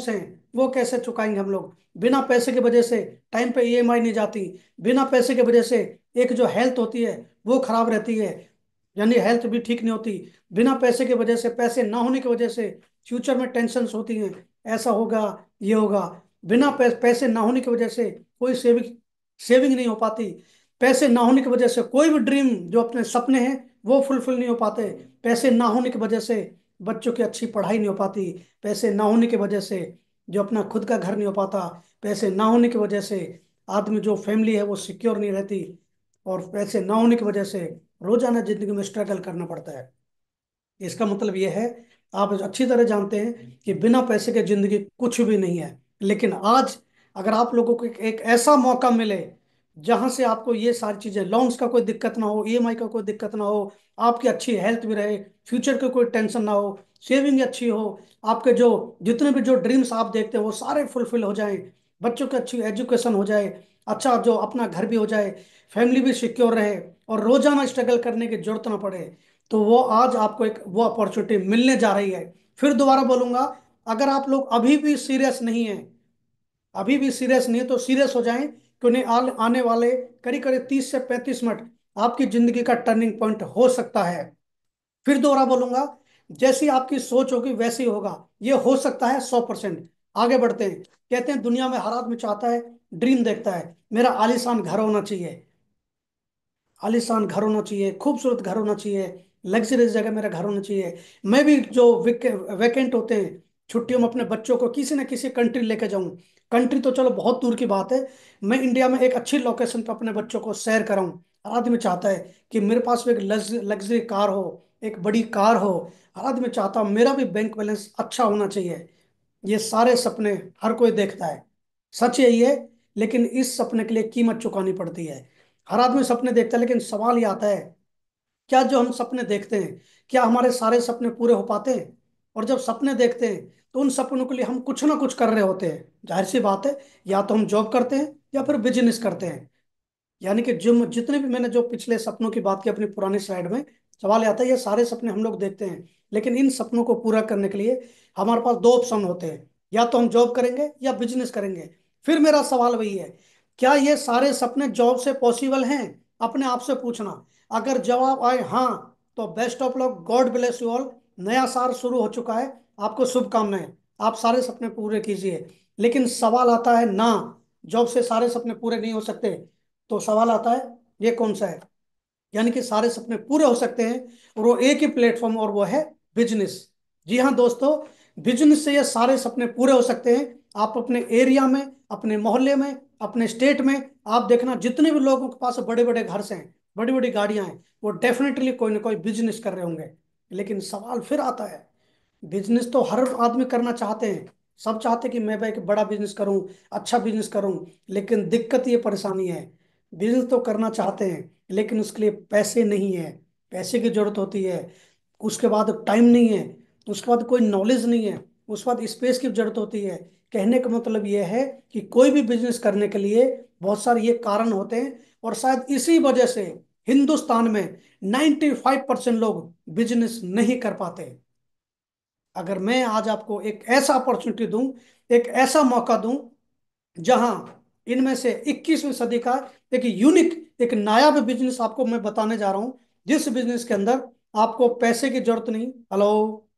Loans हैं वो कैसे चुकाएंगे हम लोग? बिना पैसे की वजह से टाइम पे ईएमआई नहीं जाती। बिना पैसे की वजह से एक जो हेल्थ होती है वो खराब रहती है, यानी हेल्थ भी ठीक नहीं होती। बिना पैसे की वजह से, पैसे ना होने की वजह से फ्यूचर में टेंशन होती हैं, ऐसा होगा, ये होगा। बिना पैसे ना होने की वजह से कोई सेविंग सेविंग नहीं हो पाती। पैसे ना होने की वजह से कोई भी ड्रीम जो अपने सपने हैं वो फुलफिल नहीं हो पाते। पैसे ना होने की वजह से बच्चों की अच्छी पढ़ाई नहीं हो पाती। पैसे ना होने की वजह से जो अपना खुद का घर नहीं हो पाता। पैसे ना होने की वजह से आदमी जो फैमिली है वो सिक्योर नहीं रहती। और पैसे ना होने की वजह से रोजाना जिंदगी में स्ट्रगल करना पड़ता है। इसका मतलब यह है, आप अच्छी तरह जानते हैं कि बिना पैसे के जिंदगी कुछ भी नहीं है। लेकिन आज अगर आप लोगों को एक ऐसा मौका मिले जहां से आपको ये सारी चीजें, लोन्स का कोई दिक्कत ना हो, ईएमआई का कोई दिक्कत ना हो, आपकी अच्छी हेल्थ भी रहे, फ्यूचर की कोई टेंशन ना हो, सेविंग अच्छी हो, आपके जो जितने भी जो ड्रीम्स आप देखते हैं वो सारे फुलफिल हो जाएं, बच्चों की अच्छी एजुकेशन हो जाए, अच्छा जो अपना घर भी हो जाए, फैमिली भी सिक्योर रहे, और रोजाना स्ट्रगल करने की जरूरत ना पड़े, तो वो आज आपको एक वो अपॉर्चुनिटी मिलने जा रही है। फिर दोबारा बोलूंगा, अगर आप लोग अभी भी सीरियस नहीं है, अभी भी सीरियस नहीं है तो सीरियस हो जाएं, क्योंकि आने वाले करीब करीब 30 से 35 मिनट आपकी जिंदगी का टर्निंग पॉइंट हो सकता है। फिर दोबारा बोलूंगा, जैसी आपकी सोच होगी वैसे ही होगा। ये हो सकता है 100%। आगे बढ़ते हैं। कहते हैं दुनिया में हर आदमी चाहता है, ड्रीम देखता है, मेरा आलीशान घर होना चाहिए, आलीशान घर होना चाहिए, खूबसूरत घर होना चाहिए, लग्जरियस जगह मेरा घर होना चाहिए। मैं भी जो वैकेंट होते हैं छुट्टियों में अपने बच्चों को किसी ना किसी कंट्री लेके जाऊं। कंट्री तो चलो बहुत दूर की बात है, मैं इंडिया में एक अच्छी लोकेशन पर अपने बच्चों को सैर कराऊं। हर आदमी चाहता है कि मेरे पास भी एक लग्जरी कार हो, एक बड़ी कार हो। हर आदमी चाहता है मेरा भी बैंक बैलेंस अच्छा होना चाहिए। ये सारे सपने हर कोई देखता है, सच यही है। लेकिन इस सपने के लिए कीमत चुकानी पड़ती है। हर आदमी सपने देखता है, लेकिन सवाल ये आता है, क्या जो हम सपने देखते हैं, क्या हमारे सारे सपने पूरे हो पाते हैं? और जब सपने देखते हैं तो उन सपनों के लिए हम कुछ ना कुछ कर रहे होते हैं, जाहिर सी बात है। या तो हम जॉब करते हैं या फिर बिजनेस करते हैं। यानी कि जितने भी मैंने जो पिछले सपनों की बात की अपनी पुरानी स्लाइड में, सवाल ये आता है ये सारे सपने हम लोग देखते हैं, लेकिन इन सपनों को पूरा करने के लिए हमारे पास दो ऑप्शन होते हैं, या तो हम जॉब करेंगे या बिजनेस करेंगे। फिर मेरा सवाल वही है, क्या ये सारे सपने जॉब से पॉसिबल हैं? अपने आप से पूछना। अगर जवाब आए हाँ, तो best of luck, God bless you all. नया साल शुरू हो चुका है, आपको शुभकामनाएं, आप सारे सपने पूरे कीजिए। लेकिन सवाल आता है ना, जॉब से सारे सपने पूरे नहीं हो सकते, तो सवाल आता है ये कौन सा है? यानी कि सारे सपने पूरे हो सकते हैं, और वो एक ही प्लेटफॉर्म, और वो है बिजनेस। जी हाँ दोस्तों, बिजनेस से ये सारे सपने पूरे हो सकते हैं। आप अपने एरिया में, अपने मोहल्ले में, अपने स्टेट में, आप देखना जितने भी लोगों के पास बड़े बड़े घर हैं, बड़ी बड़ी गाड़ियां हैं, वो डेफिनेटली कोई ना कोई बिजनेस कर रहे होंगे। लेकिन सवाल फिर आता है, बिजनेस तो हर आदमी करना चाहते हैं, सब चाहते हैं कि मैं भाई एक बड़ा बिजनेस करूं, अच्छा बिजनेस करूं। लेकिन दिक्कत ये परेशानी है, बिजनेस तो करना चाहते हैं लेकिन उसके लिए पैसे नहीं है, पैसे की जरूरत होती है। उसके बाद टाइम नहीं है, उसके बाद कोई नॉलेज नहीं है, उसके बाद स्पेस की जरूरत होती है। कहने का मतलब ये है कि कोई भी बिजनेस करने के लिए बहुत सारे ये कारण होते हैं, और शायद इसी वजह से हिंदुस्तान में 95% लोग बिजनेस नहीं कर पाते। अगर मैं आज आपको एक ऐसा अपॉर्चुनिटी दूं, एक ऐसा मौका दूं, जहां इनमें से 21वीं सदी का एक यूनिक, एक नायाब बिजनेस आपको मैं बताने जा रहा हूं, जिस बिजनेस के अंदर आपको पैसे की जरूरत नहीं, हेलो,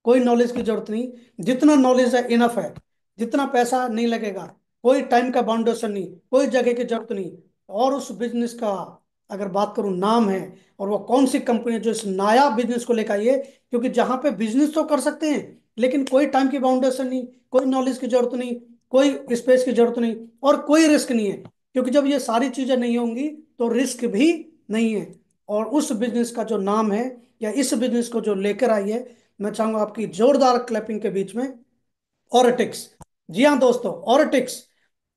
कोई नॉलेज की जरूरत नहीं, जितना नॉलेज है इनफ है, जितना पैसा नहीं लगेगा, कोई टाइम का बाउंडेशन नहीं, कोई जगह की जरूरत नहीं। और उस बिजनेस का अगर बात करूं नाम है, और वो कौन सी कंपनी है जो इस नया बिजनेस को लेकर आई है, क्योंकि जहां पे बिजनेस तो कर सकते हैं लेकिन कोई टाइम की बाउंडेशन नहीं, कोई नॉलेज की जरूरत नहीं, कोई स्पेस की जरूरत नहीं, और कोई रिस्क नहीं है। क्योंकि जब ये सारी चीजें नहीं होंगी तो रिस्क भी नहीं है। और उस बिजनेस का जो नाम है, या इस बिजनेस को जो लेकर आई है, मैं चाहूंगा आपकी जोरदार क्लैपिंग के बीच में, ऑरिटिक्स। जी हाँ दोस्तों, ऑरिटिक्स।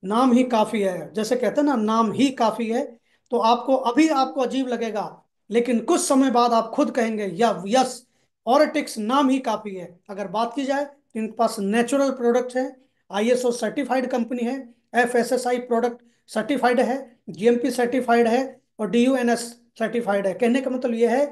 नाम ही काफी है, जैसे कहते हैं ना, नाम ही काफी है। तो आपको अभी आपको अजीब लगेगा, लेकिन कुछ समय बाद आप खुद कहेंगे या यस, ऑरिटिक्स नाम ही काफी है। अगर बात की जाए तो इनके पास नेचुरल प्रोडक्ट है, आईएसओ सर्टिफाइड कंपनी है, एफएसएसआई प्रोडक्ट सर्टिफाइड है, जीएमपी सर्टिफाइड है, और डीयूएनएस सर्टिफाइड है। कहने का मतलब यह है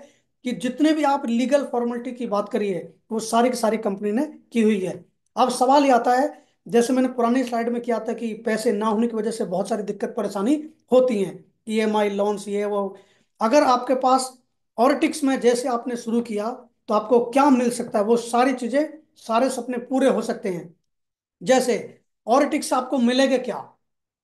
कि जितने भी आप लीगल फॉर्मेलिटी की बात करिए वो सारी की सारी कंपनी ने की हुई है। अब सवाल ये आता है, जैसे मैंने पुरानी स्लाइड में किया था कि पैसे ना होने की वजह से बहुत सारी दिक्कत परेशानी होती हैं, ईएमआई लोन्स ये वो। अगर आपके पास ऑर्टिक्स में जैसे आपने शुरू किया, तो आपको क्या मिल सकता है, वो सारी चीजें, सारे सपने पूरे हो सकते हैं। जैसे ऑर्टिक्स आपको मिलेगा क्या?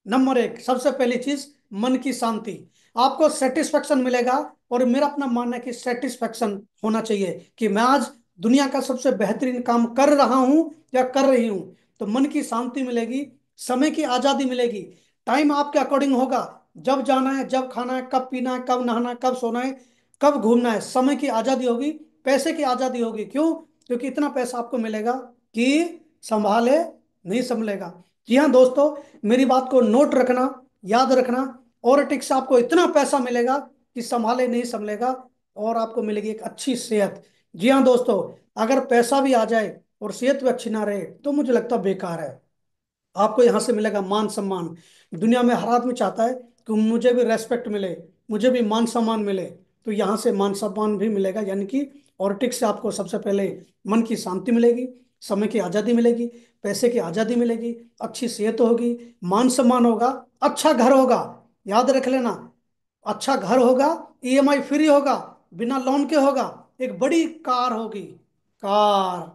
नंबर एक, सबसे पहली चीज, मन की शांति। आपको सेटिस्फेक्शन मिलेगा। और मेरा अपना मानना है कि सेटिस्फेक्शन होना चाहिए कि मैं आज दुनिया का सबसे बेहतरीन काम कर रहा हूं या कर रही हूं। तो मन की शांति मिलेगी, समय की आजादी मिलेगी। टाइम आपके अकॉर्डिंग होगा, जब जाना है, जब खाना है, कब पीना है, कब नहाना है, कब सोना है, कब घूमना है, समय की आजादी होगी। पैसे की आजादी होगी, क्यों? क्योंकि इतना पैसा आपको मिलेगा कि संभाले नहीं संभलेगा। जी हाँ दोस्तों, मेरी बात को नोट रखना, याद रखना। ऑर्टिक से आपको इतना पैसा मिलेगा कि संभाले नहीं संभलेगा, और आपको मिलेगी एक अच्छी सेहत। जी हाँ दोस्तों, अगर पैसा भी आ जाए और सेहत भी अच्छी ना रहे तो मुझे लगता है बेकार है। आपको यहाँ से मिलेगा मान सम्मान। दुनिया में हर आदमी चाहता है कि मुझे भी रेस्पेक्ट मिले, मुझे भी मान सम्मान मिले। तो यहाँ से मान सम्मान भी मिलेगा, यानी कि ऑर्टिक से आपको सबसे पहले मन की शांति मिलेगी, समय की आज़ादी मिलेगी, पैसे की आज़ादी मिलेगी, अच्छी सेहत होगी, मान सम्मान होगा, अच्छा घर होगा। याद रख लेना, अच्छा घर होगा, ईएमआई फ्री होगा, बिना लोन के होगा, एक बड़ी कार होगी, कार,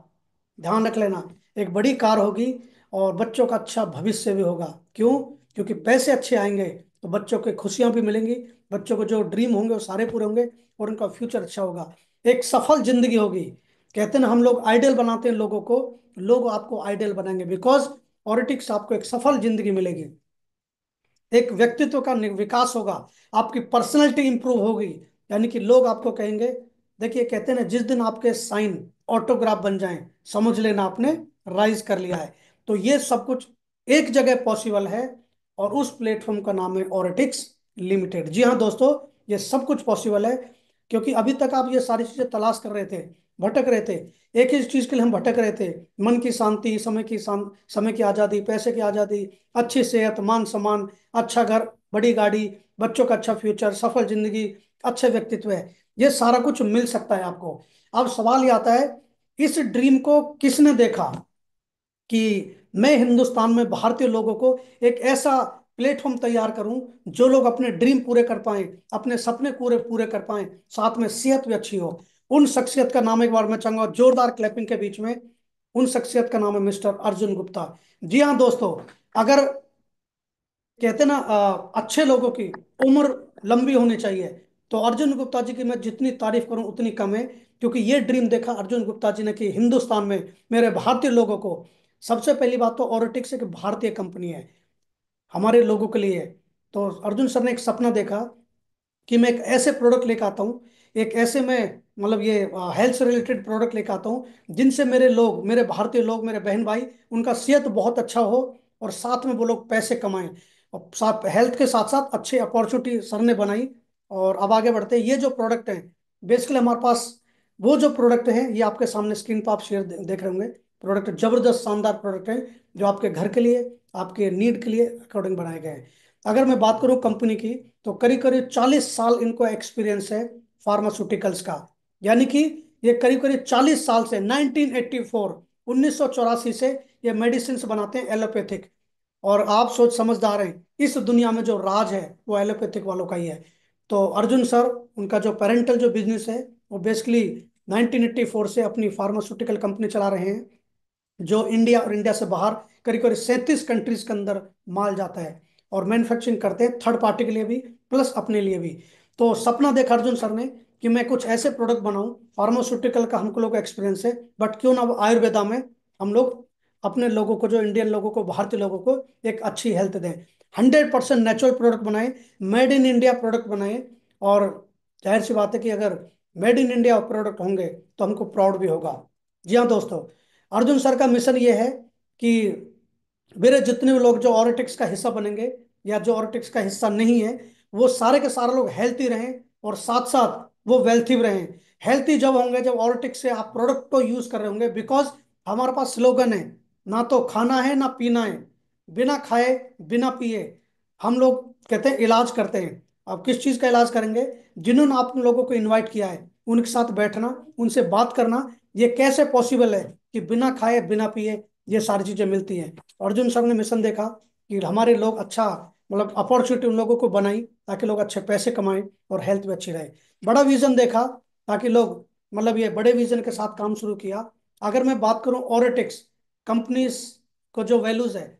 ध्यान रख लेना, एक बड़ी कार होगी। और बच्चों का अच्छा भविष्य भी होगा। क्यों? क्योंकि पैसे अच्छे आएंगे तो बच्चों को खुशियां भी मिलेंगी, बच्चों को जो ड्रीम होंगे वो सारे पूरे होंगे, और उनका फ्यूचर अच्छा होगा, एक सफल जिंदगी होगी। कहते हैं ना, हम लोग आइडियल बनाते हैं लोगों को, लोग आपको आइडियल बनाएंगे, बिकॉज पॉलिटिक्स आपको एक सफल जिंदगी मिलेगी, एक व्यक्तित्व का विकास होगा, आपकी पर्सनैलिटी इंप्रूव होगी। यानी कि लोग आपको कहेंगे, देखिए कहते हैं ना, जिस दिन आपके साइन ऑटोग्राफ बन जाएं, समझ लेना आपने राइज कर लिया है। तो ये सब कुछ एक जगह पॉसिबल है, और उस प्लेटफॉर्म का नाम है ऑर्टिक्स लिमिटेड। जी हाँ दोस्तों, ये सब कुछ पॉसिबल है, क्योंकि अभी तक आप ये सारी चीजें तलाश कर रहे थे, भटक रहे थे। एक ही चीज के लिए हम भटक रहे थे, मन की शांति, समय की आजादी, पैसे की आजादी, अच्छी सेहत, मान सम्मान, अच्छा घर, बड़ी गाड़ी, बच्चों का अच्छा फ्यूचर, सफल जिंदगी, अच्छे व्यक्तित्व है। ये सारा कुछ मिल सकता है आपको। अब सवाल ये आता है, इस ड्रीम को किसने देखा कि मैं हिंदुस्तान में भारतीय लोगों को एक ऐसा प्लेटफॉर्म तैयार करूं जो लोग अपने ड्रीम पूरे कर पाए, अपने सपने पूरे पूरे कर पाए, साथ में सेहत भी अच्छी हो। उन शख्सियत का नाम एक बार मैं चाहूंगा जोरदार क्लैपिंग के बीच में। उन शख्सियत का नाम है मिस्टर अर्जुन गुप्ता। जी हाँ दोस्तों, अगर कहते ना अच्छे लोगों की उम्र लंबी होनी चाहिए, तो अर्जुन गुप्ता जी की मैं जितनी तारीफ करूं उतनी कम है। क्योंकि ये ड्रीम देखा अर्जुन गुप्ता जी ने कि हिंदुस्तान में मेरे भारतीय लोगों को, सबसे पहली बात तो ऑरोटिक्स एक भारतीय कंपनी है, हमारे लोगों के लिए है। तो अर्जुन सर ने एक सपना देखा कि मैं एक ऐसे प्रोडक्ट लेकर आता हूँ, एक ऐसे मैं, मतलब ये हेल्थ से रिलेटेड प्रोडक्ट लेकर आता हूँ जिनसे मेरे लोग, मेरे भारतीय लोग, मेरे बहन भाई, उनका सेहत बहुत अच्छा हो, और साथ में वो लोग पैसे कमाएं, और साथ हेल्थ के साथ साथ अच्छी अपॉर्चुनिटी सर ने बनाई। और अब आगे बढ़ते हैं, ये जो प्रोडक्ट है, बेसिकली हमारे पास वो जो प्रोडक्ट है, ये आपके सामने स्क्रीन पर आप शेयर देख रहे होंगे। प्रोडक्ट जबरदस्त शानदार प्रोडक्ट है, जो आपके घर के लिए, आपके नीड के लिए अकॉर्डिंग बनाए गए हैं। अगर मैं बात करूं कंपनी की, तो करीब करीब 40 साल इनको एक्सपीरियंस है फार्मास्यूटिकल्स का। यानी कि ये करीब करीब 40 साल से, 1984, 1984 से ये मेडिसिन बनाते हैं एलोपैथिक। और आप सोच समझदार हैं, इस दुनिया में जो राज है वो एलोपैथिक वालों का ही है। तो अर्जुन सर, उनका जो पेरेंटल जो बिजनेस है, वो बेसिकली 1984 से अपनी फार्मास्यूटिकल कंपनी चला रहे हैं, जो इंडिया और इंडिया से बाहर करीब करीब 37 कंट्रीज के अंदर माल जाता है, और मैन्युफैक्चरिंग करते हैं थर्ड पार्टी के लिए भी, प्लस अपने लिए भी। तो सपना देखा अर्जुन सर ने कि मैं कुछ ऐसे प्रोडक्ट बनाऊं, फार्मास्यूटिकल का हमको लोग एक्सपीरियंस है, बट क्यों ना वो आयुर्वेदा में हम लोग अपने लोगों को, जो इंडियन लोगों को, भारतीय लोगों को एक अच्छी हेल्थ दें। 100% नेचुरल प्रोडक्ट बनाए, मेड इन इंडिया प्रोडक्ट बनाए। और जाहिर सी बात है कि अगर मेड इन इंडिया प्रोडक्ट होंगे तो हमको प्राउड भी होगा। जी हाँ दोस्तों, अर्जुन सर का मिशन ये है कि मेरे जितने भी लोग जो ऑरिटिक्स का हिस्सा बनेंगे, या जो ऑरिटिक्स का हिस्सा नहीं है, वो सारे के सारे लोग हेल्थी रहें, और साथ साथ वो वेल्थी भी रहें। हेल्थी जब होंगे जब ऑरिटिक्स से आप प्रोडक्ट को यूज कर रहे होंगे, बिकॉज हमारे पास स्लोगन है, ना तो खाना है ना पीना है, बिना खाए बिना पिए हम लोग कहते हैं इलाज करते हैं। अब किस चीज का इलाज करेंगे? जिन्होंने आप लोगों को इनवाइट किया है उनके साथ बैठना, उनसे बात करना, ये कैसे पॉसिबल है कि बिना खाए बिना पिए ये सारी चीजें मिलती हैं। अर्जुन सर ने मिशन देखा कि हमारे लोग अच्छा, मतलब अपॉर्चुनिटी उन लोगों को बनाई ताकि लोग अच्छे पैसे कमाएं और हेल्थ भी अच्छी रहे। बड़ा विजन देखा ताकि लोग, मतलब ये बड़े विजन के साथ काम शुरू किया। अगर मैं बात करूं ओरेटिक्स कंपनीज को जो वैल्यूज है,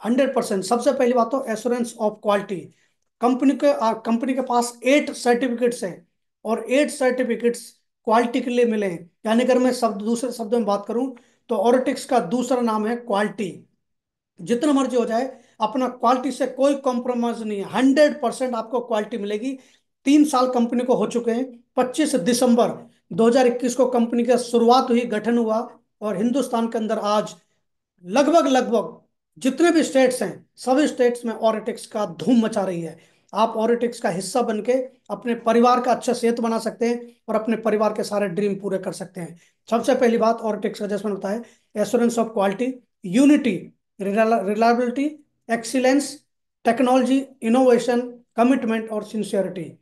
100%। सबसे पहली बात तो एश्योरेंस ऑफ क्वालिटी। कंपनी के पास 8 सर्टिफिकेट्स हैं, और 8 सर्टिफिकेट्स क्वालिटी के लिए मिले हैं। यानी अगर मैं दूसरे शब्दों में बात करूं तो ओरेटिक्स का दूसरा नाम है क्वालिटी। जितना मर्जी हो जाए, अपना क्वालिटी से कोई कॉम्प्रोमाइज नहीं है, 100% आपको क्वालिटी मिलेगी। 3 साल कंपनी को हो चुके हैं। 25 दिसंबर 2021 को कंपनी का शुरुआत हुई, गठन हुआ। और हिंदुस्तान के अंदर आज लगभग लगभग जितने भी स्टेट्स हैं, सभी स्टेट्स में ऑरिटिक्स का धूम मचा रही है। आप ऑरिटिक्स का हिस्सा बन के अपने परिवार का अच्छा सेहत बना सकते हैं और अपने परिवार के सारे ड्रीम पूरे कर सकते हैं। सबसे पहली बात ऑरिटिक्स का, जैसे मैंने बताया, assurance of quality, unity, reliability, excellence, technology, innovation, commitment और सिंसियरिटी।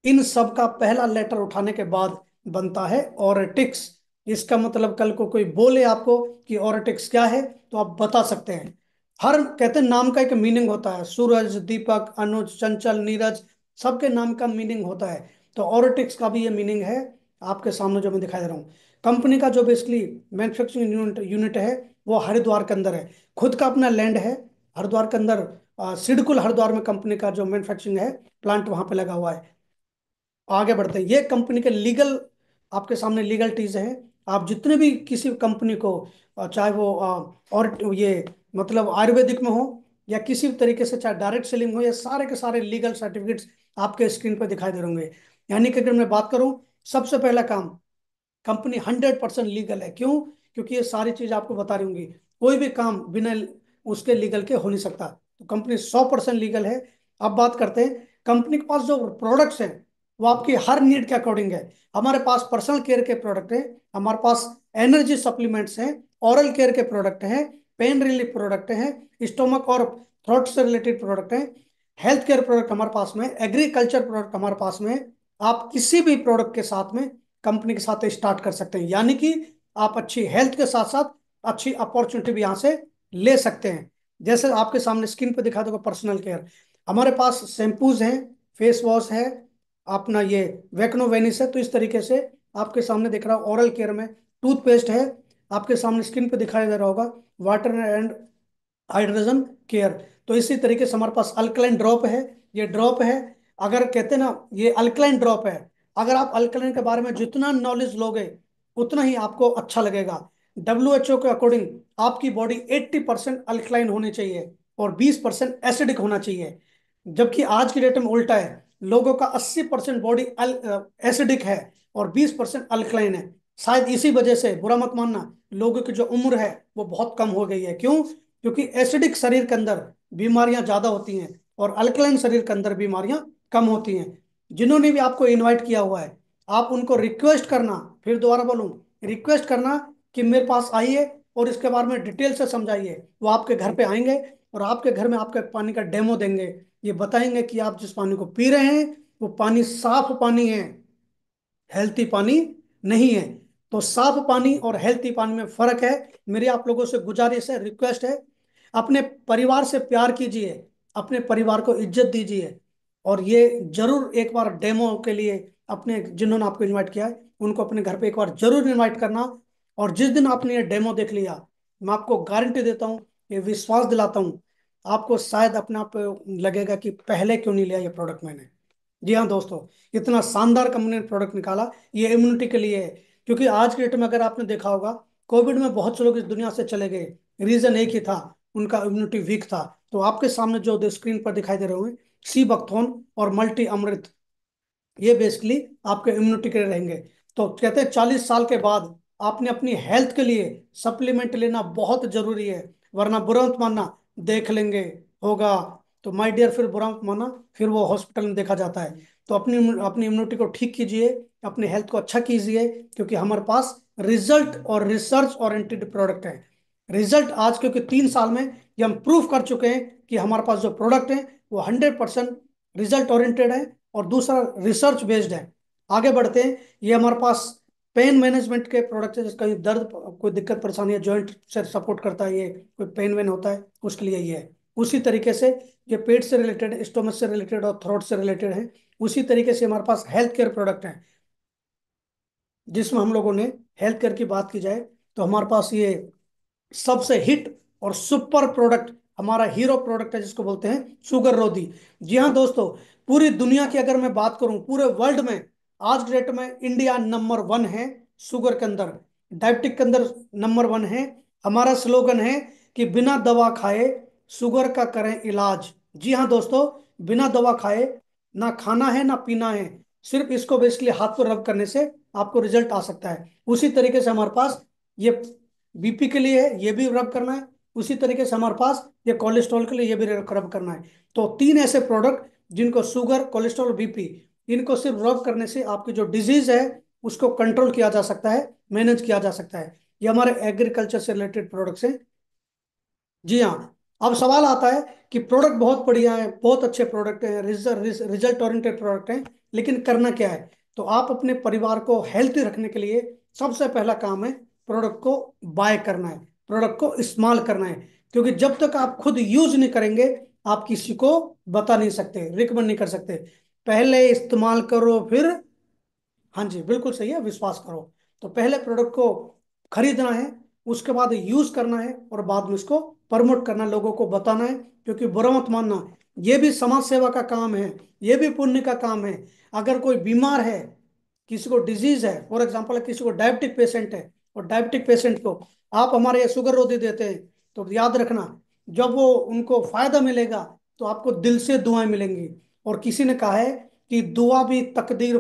इन सब का पहला लेटर उठाने के बाद बनता है ऑरेटिक्स। इसका मतलब कल को कोई बोले आपको कि ऑरेटिक्स क्या है, तो आप बता सकते हैं। हर, कहते हैं, नाम का एक मीनिंग होता है। सूरज, दीपक, अनुज, चंचल, नीरज, सबके नाम का मीनिंग होता है। तो ऑरेटिक्स का भी ये मीनिंग है आपके सामने जो मैं दिखाई दे रहा हूँ। कंपनी का जो बेसिकली मैन्युफैक्चरिंग यूनिट यूनिट है वो हरिद्वार के अंदर है। खुद का अपना लैंड है हरिद्वार के अंदर। सिडकुल हरिद्वार में कंपनी का जो मैन्युफैक्चरिंग है प्लांट वहां पे लगा हुआ है। आगे बढ़ते हैं, ये कंपनी के लीगल, आपके सामने लीगलिटीज हैं। आप जितने भी किसी कंपनी को, चाहे वो और ये मतलब आयुर्वेदिक में हो या किसी भी तरीके से, चाहे डायरेक्ट सेलिंग हो, ये सारे के सारे लीगल सर्टिफिकेट्स आपके स्क्रीन पर दिखाई दे होंगे। यानी कि अगर मैं बात करूं, सबसे पहला काम, कंपनी 100% लीगल है। क्यों? क्योंकि ये सारी चीज आपको बता रही होंगी। कोई भी काम बिना उसके लीगल के हो नहीं सकता। तो कंपनी 100% लीगल है। अब बात करते हैं, कंपनी के पास जो प्रोडक्ट्स हैं वो आपकी हर नीड के अकॉर्डिंग है। हमारे पास पर्सनल केयर के प्रोडक्ट हैं, हमारे पास एनर्जी सप्लीमेंट्स हैं, ओरल केयर के प्रोडक्ट हैं, पेन रिलीफ प्रोडक्ट हैं, स्टोमक और थ्रोट से रिलेटेड प्रोडक्ट हैं, हेल्थ केयर प्रोडक्ट हमारे पास में, एग्रीकल्चर प्रोडक्ट हमारे पास में। आप किसी भी प्रोडक्ट के साथ में कंपनी के साथ स्टार्ट कर सकते हैं। यानी कि आप अच्छी हेल्थ के साथ साथ अच्छी अपॉर्चुनिटी भी यहां से ले सकते हैं। जैसे आपके सामने स्क्रीन पे दिखा दूंगा, पर्सनल केयर हमारे पास शैम्पूज हैं, फेस वॉश है, अपना ये वेकनो वेनिस है। तो इस तरीके से आपके सामने दिख रहा है। ओरल केयर में टूथपेस्ट है, आपके सामने स्क्रीन पे दिखाई दे रहा होगा, वाटर एंड हाइड्रोजन केयर। तो इसी तरीके से हमारे पास अल्कलाइन ड्रॉप है, ये ड्रॉप है। अगर कहते हैं ना, ये अल्कलाइन ड्रॉप है। अगर आप अल्कलाइन के बारे में जितना नॉलेज लोगे उतना ही आपको अच्छा लगेगा। WHO के अकॉर्डिंग आपकी बॉडी 80% अल्कलाइन होनी चाहिए और 20% एसिडिक होना चाहिए। जबकि आज की डेट में उल्टा है, लोगों का 80% बॉडी एसिडिक है और 20% अल्कलाइन है। शायद इसी वजह से, बुरा मत मानना, लोगों की जो उम्र है वो बहुत कम हो गई है। क्यों? क्योंकि एसिडिक शरीर के अंदर बीमारियां ज्यादा होती हैं और अल्कलाइन शरीर के अंदर बीमारियां कम होती हैं। जिन्होंने भी आपको इनवाइट किया हुआ है, आप उनको रिक्वेस्ट करना, फिर दोबारा बोलूं, रिक्वेस्ट करना कि मेरे पास आइए और इसके बारे में डिटेल से समझाइए। वो आपके घर पे आएंगे और आपके घर में आपके पानी का डेमो देंगे। ये बताएंगे कि आप जिस पानी को पी रहे हैं वो पानी साफ पानी है, हेल्थी पानी नहीं है। तो साफ पानी और हेल्थी पानी में फर्क है। मेरी आप लोगों से गुजारिश है, रिक्वेस्ट है, अपने परिवार से प्यार कीजिए, अपने परिवार को इज्जत दीजिए। और ये जरूर एक बार डेमो के लिए अपने, जिन्होंने आपको इनवाइट किया है उनको अपने घर पे एक बार जरूर इनवाइट करना। और जिस दिन आपने ये डेमो देख लिया, मैं आपको गारंटी देता हूँ, ये विश्वास दिलाता हूँ, आपको शायद अपने आप लगेगा कि पहले क्यों नहीं लिया ये प्रोडक्ट मैंने। जी हाँ दोस्तों, इतना शानदार कंपनी ने प्रोडक्ट निकाला, ये इम्यूनिटी के लिए है। क्योंकि आज के डेट में अगर आपने देखा होगा, कोविड में बहुत से लोग इस दुनिया से चले गए, रीजन एक ही था, उनका इम्यूनिटी वीक था। तो आपके सामने जो स्क्रीन पर दिखाई दे रहे होंगे, सी बकथोन और मल्टी अमृत, ये बेसिकली आपके इम्यूनिटी के लिए रहेंगे। तो कहते हैं 40 साल के बाद आपने अपनी हेल्थ के लिए सप्लीमेंट लेना बहुत जरूरी है। वरना बुरा मत मानना, देख लेंगे होगा, तो माय डियर फिर बुरा मत मानना, फिर वो हॉस्पिटल में देखा जाता है। तो अपनी अपनी इम्यूनिटी को ठीक कीजिए, अपने हेल्थ को अच्छा कीजिए, क्योंकि हमारे पास रिजल्ट और रिसर्च ओरिएंटेड प्रोडक्ट है। रिजल्ट आज, क्योंकि 3 साल में ये हम प्रूव कर चुके हैं कि हमारे पास जो प्रोडक्ट है वो 100% रिजल्ट ओरिएंटेड है और दूसरा रिसर्च बेस्ड है। आगे बढ़ते हैं, ये हमारे पास पेन मैनेजमेंट के प्रोडक्ट है, जिसका ये दर्द, कोई दिक्कत परेशानी है, जॉइंट से सपोर्ट करता है, ये कोई पेन वेन होता है उसके लिए ये है। उसी तरीके से ये पेट से रिलेटेड है, स्टोमच से रिलेटेड और थ्रोट से रिलेटेड है। उसी तरीके से हमारे पास हेल्थ केयर प्रोडक्ट है, जिसमें हम लोगों ने हेल्थ केयर की बात की जाए तो हमारे पास ये सबसे हिट और सुपर प्रोडक्ट, हमारा हीरो प्रोडक्ट है, जिसको बोलते हैं शुगर रोधी। जी हाँ दोस्तों, पूरी दुनिया की अगर मैं बात करूं, पूरे वर्ल्ड में आज के डेट में इंडिया नंबर वन है शुगर के अंदर, डायबिटिक के अंदर नंबर वन है। हमारा स्लोगन है कि बिना दवा खाए शुगर का करें इलाज। जी हाँ दोस्तों, बिना दवा खाए ना खाना है ना पीना है, सिर्फ इसको बेसिकली हाथ पर रब करने से आपको रिजल्ट आ सकता है। उसी तरीके से हमारे पास ये बीपी के लिए है, ये भी रब करना है। उसी तरीके से हमारे पास ये कोलेस्ट्रॉल के लिए ये भी रब करना है। तो तीन ऐसे प्रोडक्ट जिनको शुगर, कोलेस्ट्रॉल, बीपी, इनको सिर्फ रब करने से आपकी जो डिजीज है उसको कंट्रोल किया जा सकता है, मैनेज किया जा सकता है। ये हमारे एग्रीकल्चर से रिलेटेड प्रोडक्ट्स हैं। जी हाँ। अब सवाल आता है कि प्रोडक्ट बहुत बढ़िया है, बहुत अच्छे प्रोडक्ट हैं, रिजल्ट ओरिएंटेड प्रोडक्ट हैं, लेकिन करना क्या है? तो आप अपने परिवार को हेल्थी रखने के लिए सबसे पहला काम है प्रोडक्ट को बाय करना है, प्रोडक्ट को इस्तेमाल करना है। क्योंकि जब तक आप खुद यूज नहीं करेंगे, आप किसी को बता नहीं सकते, रिकमेंड नहीं कर सकते। पहले इस्तेमाल करो फिर, हाँ जी बिल्कुल सही है, विश्वास करो। तो पहले प्रोडक्ट को खरीदना है, उसके बाद यूज करना है, और बाद में उसको प्रमोट करना, लोगों को बताना है। क्योंकि बुरा मत मानना, ये भी समाज सेवा का काम है, ये भी पुण्य का काम है। अगर कोई बीमार है, किसी को डिजीज है, फॉर एग्जाम्पल किसी को डायबिटिक पेशेंट है, और डायबिटिक पेशेंट को आप हमारे यहाँ शुगर रोधी देते हैं, तो याद रखना, जब वो उनको फायदा मिलेगा तो आपको दिल से दुआएं मिलेंगी। और किसी ने कहा है कि दुआ भी तकदीर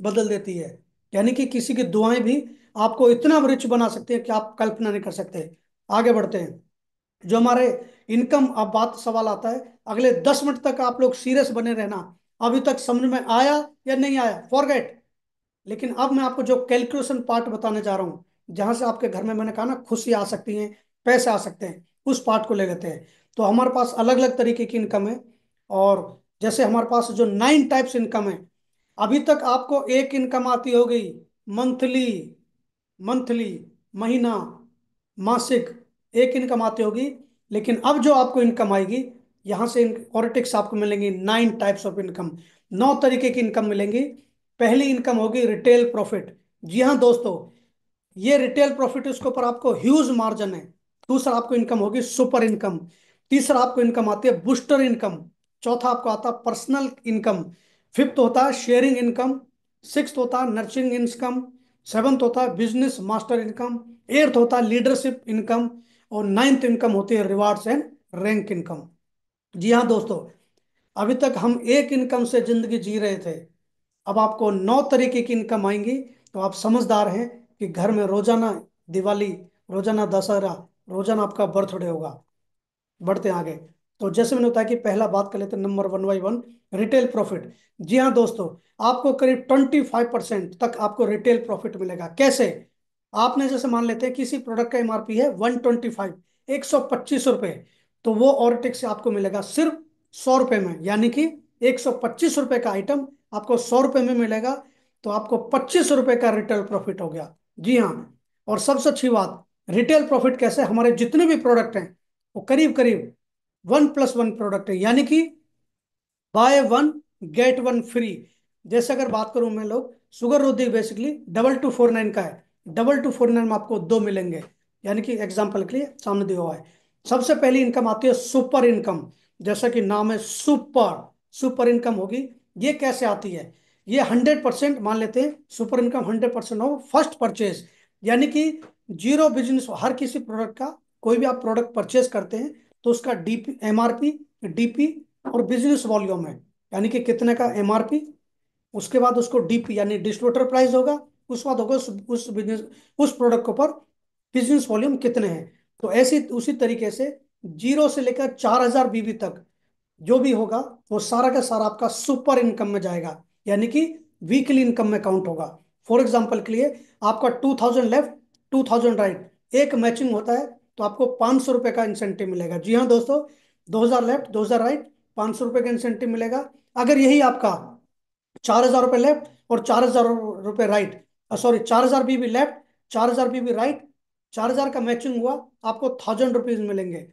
बदल देती है, यानी कि किसी की दुआएं भी आपको इतना रिच बना सकती है कि आप कल्पना नहीं कर सकते। आगे बढ़ते हैं, जो हमारे इनकम, अब बात सवाल आता है, अगले 10 मिनट तक आप लोग सीरियस बने रहना। अभी तक समझ में आया या नहीं आया, फॉरगेट। लेकिन अब मैं आपको जो कैलकुलेशन पार्ट बताने जा रहा हूँ, जहां से आपके घर में, मैंने कहा ना, खुशी आ सकती है, पैसे आ सकते हैं, उस पार्ट को ले लेते हैं। तो हमारे पास अलग अलग तरीके की इनकम है। और जैसे हमारे पास जो 9 टाइप्स इनकम है, अभी तक आपको एक इनकम आती हो गई मंथली, मंथली, महीना, मासिक, एक इनकम आती होगी। लेकिन अब जो आपको इनकम आएगी, यहां से पॉलिटिक्स आपको मिलेंगी 9 टाइप्स ऑफ इनकम, 9 तरीके की इनकम मिलेंगी। पहली इनकम होगी रिटेल प्रॉफिट। जी हाँ दोस्तों, ये रिटेल प्रॉफिट, उसके ऊपर आपको ह्यूज मार्जिन है। दूसरा आपको इनकम होगी सुपर इनकम। तीसरा आपको इनकम आती है बूस्टर इनकम। चौथा आपको आता है पर्सनल इनकम। फिफ्थ होता है शेयरिंग इनकम। सिक्स्थ होता है नर्चरिंग इनकम। सेवंथ होता है बिजनेस मास्टर इनकम। एट्थ होता है लीडरशिप इनकम। और नाइन्थ इनकम होती है रिवार्ड्स एंड रैंक इनकम। जी हाँ दोस्तों, अभी तक हम एक इनकम से जिंदगी जी रहे थे, अब आपको 9 तरीके की इनकम आएंगी। तो आप समझदार हैं कि घर में रोजाना दिवाली, रोजाना दशहरा, रोजाना आपका बर्थडे होगा। बढ़ते हैं आगे। तो जैसे मैंने बताया कि पहला बात कर लेते हैं, नंबर 1 बाई 1, रिटेल प्रॉफिट। जी हाँ दोस्तों, आपको करीब 25% तक आपको रिटेल प्रॉफिट मिलेगा। कैसे? आपने जैसे मान लेते हैं किसी प्रोडक्ट का एमआरपी है 125, ₹125, तो वो ऑर्टेक से आपको मिलेगा सिर्फ 100 रुपए में, यानी कि ₹125 का आइटम आपको 100 रुपए में मिलेगा। तो आपको ₹25 का रिटेल प्रॉफिट हो गया। जी हाँ। और सबसे अच्छी बात, रिटेल प्रॉफिट कैसे, हमारे जितने भी प्रोडक्ट हैं वो करीब करीब 1+1 प्रोडक्ट है, यानी कि by one get one free. जैसे अगर बात करूं मैं, लोग शुगर रोधी बेसिकली 2249 का है, 2249 में आपको दो मिलेंगे। यानी कि एग्जाम्पल के लिए सामने दिया हुआ है। सबसे पहली इनकम आती है सुपर इनकम, जैसा कि नाम है सुपर, सुपर इनकम होगी। ये कैसे आती है? ये 100% मान लेते हैं, सुपर इनकम 100% हो फर्स्ट परचेज, यानी कि जीरो बिजनेस, हर किसी प्रोडक्ट का, कोई भी आप प्रोडक्ट परचेज करते हैं तो उसका डीपी, एमआरपी, डीपी और बिजनेस वॉल्यूम है, यानी कि कितने का एमआरपी, उसके बाद उसको डीपी यानी डिस्ट्रीब्यूटर प्राइस होगा, उसके बाद होगा उस बिजनेस, उस प्रोडक्ट के ऊपर बिजनेस वॉल्यूम कितने हैं। तो ऐसी उसी तरीके से 0 से लेकर 4000 बीबी तक जो भी होगा, वो सारा का सारा आपका सुपर इनकम में जाएगा, यानी कि वीकली इनकम में काउंट होगा। फॉर एग्जाम्पल के लिए, आपका 2000 लेफ्ट, 2000 राइट, एक मैचिंग होता है, तो आपको ₹500 का इंसेंटिव मिलेगा। जी हाँ दोस्तों, 2000 लेफ्ट, 2000 राइट, ₹500 का इंसेंटिव मिलेगा। अगर यही आपका ₹4000 लेफ्ट और ₹4000 राइट, सॉरी, 4,000 बीबी लेफ्ट, 4,000 बीबी राइट, 4,000 का मैचिंग हुआ, आपको 1,000 रुपीज मिलेंगे।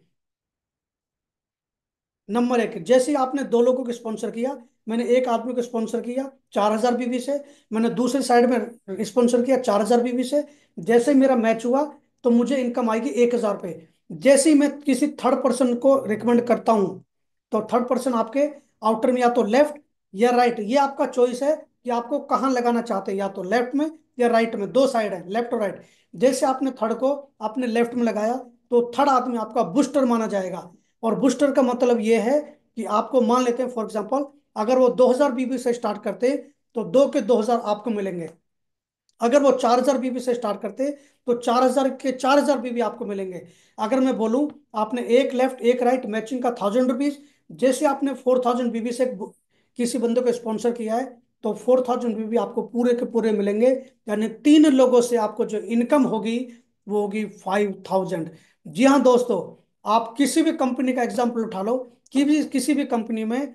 नंबर एक, जैसे ही आपने दो लोगों को स्पॉन्सर किया, मैंने एक आदमी को स्पॉन्सर किया 4,000 बीबी से, मैंने दूसरी साइड में स्पॉन्सर किया 4,000 बीबी से। जैसे ही मेरा मैच हुआ तो मुझे इनकम आएगी 1,000 रुपये। जैसे ही मैं किसी थर्ड पर्सन को रिकमेंड करता हूँ, तो थर्ड पर्सन आपके आउटर में या तो लेफ्ट या राइट, ये आपका चॉइस है कि आपको कहाँ लगाना चाहते हैं, या तो लेफ्ट में या राइट में, दो साइड है, लेफ्ट और राइट। जैसे आपने थर्ड को आपने लेफ्ट में लगाया, तो थर्ड आदमी आपका बूस्टर माना जाएगा। और बूस्टर का मतलब ये है कि आपको मान लेते हैं फॉर एग्जांपल, अगर वो 2,000 बीबी से स्टार्ट करते तो 2 के 2,000 आपको मिलेंगे। अगर वो 4,000 बीबी से स्टार्ट करते तो 4,000 के 4,000 बीबी आपको मिलेंगे। अगर मैं बोलूं, आपने एक लेफ्ट एक राइट मैचिंग का 1,000 रुपीज, जैसे आपने 4,000 बीबी से किसी बंदे को स्पॉन्सर किया है, तो 4,000 बीबी आपको पूरे के पूरे मिलेंगे। यानी तीन लोगों से आपको जो इनकम होगी वो होगी 5,000। जी हाँ दोस्तों, आप किसी भी कंपनी का एग्जाम्पल उठा लो, कि भी किसी भी कंपनी में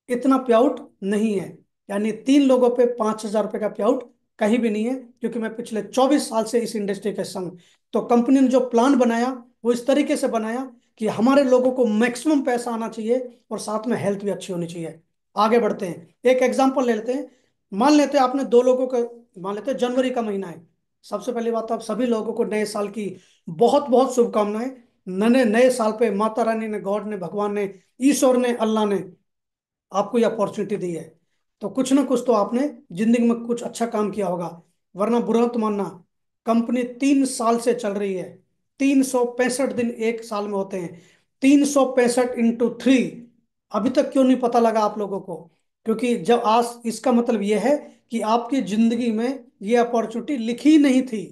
इतना पे आउट नहीं है। यानी तीन लोगों पे 5,000 रुपये का पे आउट कहीं भी नहीं है, क्योंकि मैं पिछले 24 साल से इस इंडस्ट्री के संग। तो कंपनी ने जो प्लान बनाया वो इस तरीके से बनाया कि हमारे लोगों को मैक्सिमम पैसा आना चाहिए और साथ में हेल्थ भी अच्छी होनी चाहिए। आगे बढ़ते हैं, एक एग्जांपल ले लेते हैं। मान लेते हैं आपने दो लोगों को, मान लेते हैं जनवरी का महीना है। सबसे पहली बात तो आप सभी लोगों को नए साल की बहुत बहुत शुभकामनाएं। नए नए साल पे माता रानी ने, गॉड ने, भगवान ने, ईश्वर ने, अल्लाह ने आपको ये अपॉर्चुनिटी दी है, तो कुछ ना कुछ तो आपने जिंदगी में कुछ अच्छा काम किया होगा। वरना बुरा मत मानना, कंपनी 3 साल से चल रही है। 365 दिन एक साल में होते हैं, 365 × 3। अभी तक क्यों नहीं पता लगा आप लोगों को? क्योंकि जब आज, इसका मतलब यह है कि आपकी जिंदगी में ये अपॉर्चुनिटी लिखी नहीं थी।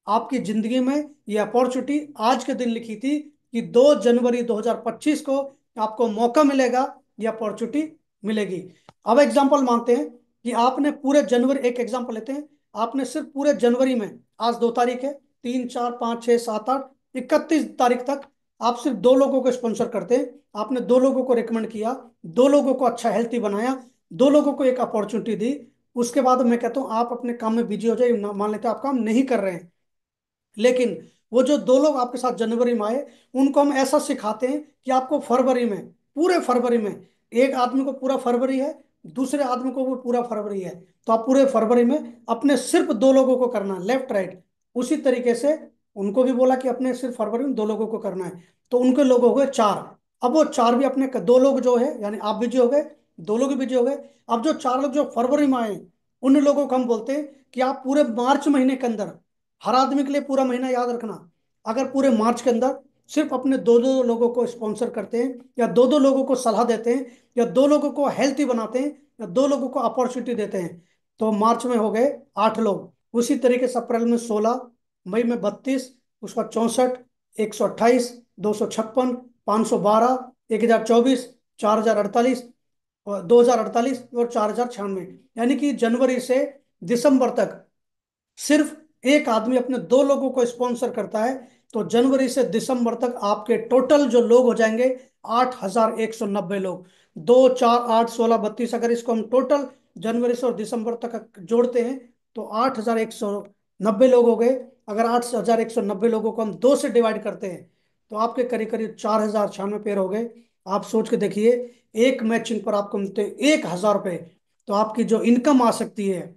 आपकी जिंदगी में ये अपॉर्चुनिटी आज के दिन लिखी थी कि 2 जनवरी 2025 को आपको मौका मिलेगा, ये अपॉर्चुनिटी मिलेगी। अब एग्जांपल मानते हैं कि आपने पूरे जनवरी, एक एग्जांपल लेते हैं, आपने सिर्फ पूरे जनवरी में, आज 2 तारीख है, 3 4 5 6 7 8, 31 तारीख तक आप सिर्फ दो लोगों को स्पॉन्सर करते हैं। आपने दो लोगों को रिकमेंड किया, दो लोगों को अच्छा हेल्थी बनाया, दो लोगों को एक अपॉर्चुनिटी दी। उसके बाद मैं कहता हूँ आप अपने काम में बिजी हो जाए, मान लेते हैं आप काम नहीं कर रहे हैं, लेकिन वो जो दो लोग आपके साथ जनवरी में आए, उनको हम ऐसा सिखाते हैं कि आपको फरवरी में, पूरे फरवरी में, एक आदमी को पूरा फरवरी है, दूसरे आदमी को भी पूरा फरवरी है, तो आप पूरे फरवरी में अपने सिर्फ दो लोगों को करना है, लेफ्ट राइट। उसी तरीके से उनको भी बोला कि अपने सिर्फ फरवरी में दो लोगों को करना है, तो उनके लोग हो गए 4। अब वो चार भी अपने दो लोग जो है, यानी आप बिजी हो गए, दो लोग भी बिजी हो गए। अब जो 4 लोग जो फरवरी में आए, उन लोगों को हम बोलते हैं कि आप पूरे मार्च महीने के अंदर, हर आदमी के लिए पूरा महीना याद रखना, अगर पूरे मार्च के अंदर सिर्फ अपने दो दो लोगों को स्पॉन्सर करते हैं, या दो दो लोगों को सलाह देते हैं, या दो लोगों को हेल्थी बनाते हैं, या दो लोगों को अपॉर्चुनिटी देते हैं, तो मार्च में हो गए 8 लोग। उसी तरीके से अप्रैल में 16, मई में 32, उसका 64, 128, 256, 512, 1,024, 4,048, और 2,048 और 4,096। यानी कि जनवरी से दिसंबर तक सिर्फ एक आदमी अपने दो लोगों को स्पॉन्सर करता है, तो जनवरी से दिसंबर तक आपके टोटल जो लोग हो जाएंगे 8,190 लोग। 2 4 8 16 32, अगर इसको हम टोटल जनवरी से और दिसंबर तक जोड़ते हैं तो 8,190 लोग हो गए। अगर 8,190 लोगों को हम दो से डिवाइड करते हैं तो आपके करीब करीब 4,096 पेयर हो गए। आप सोच के देखिए, एक मैचिंग पर आपको मिलते हैं 1,000 रुपये। तो आपकी जो इनकम आ सकती है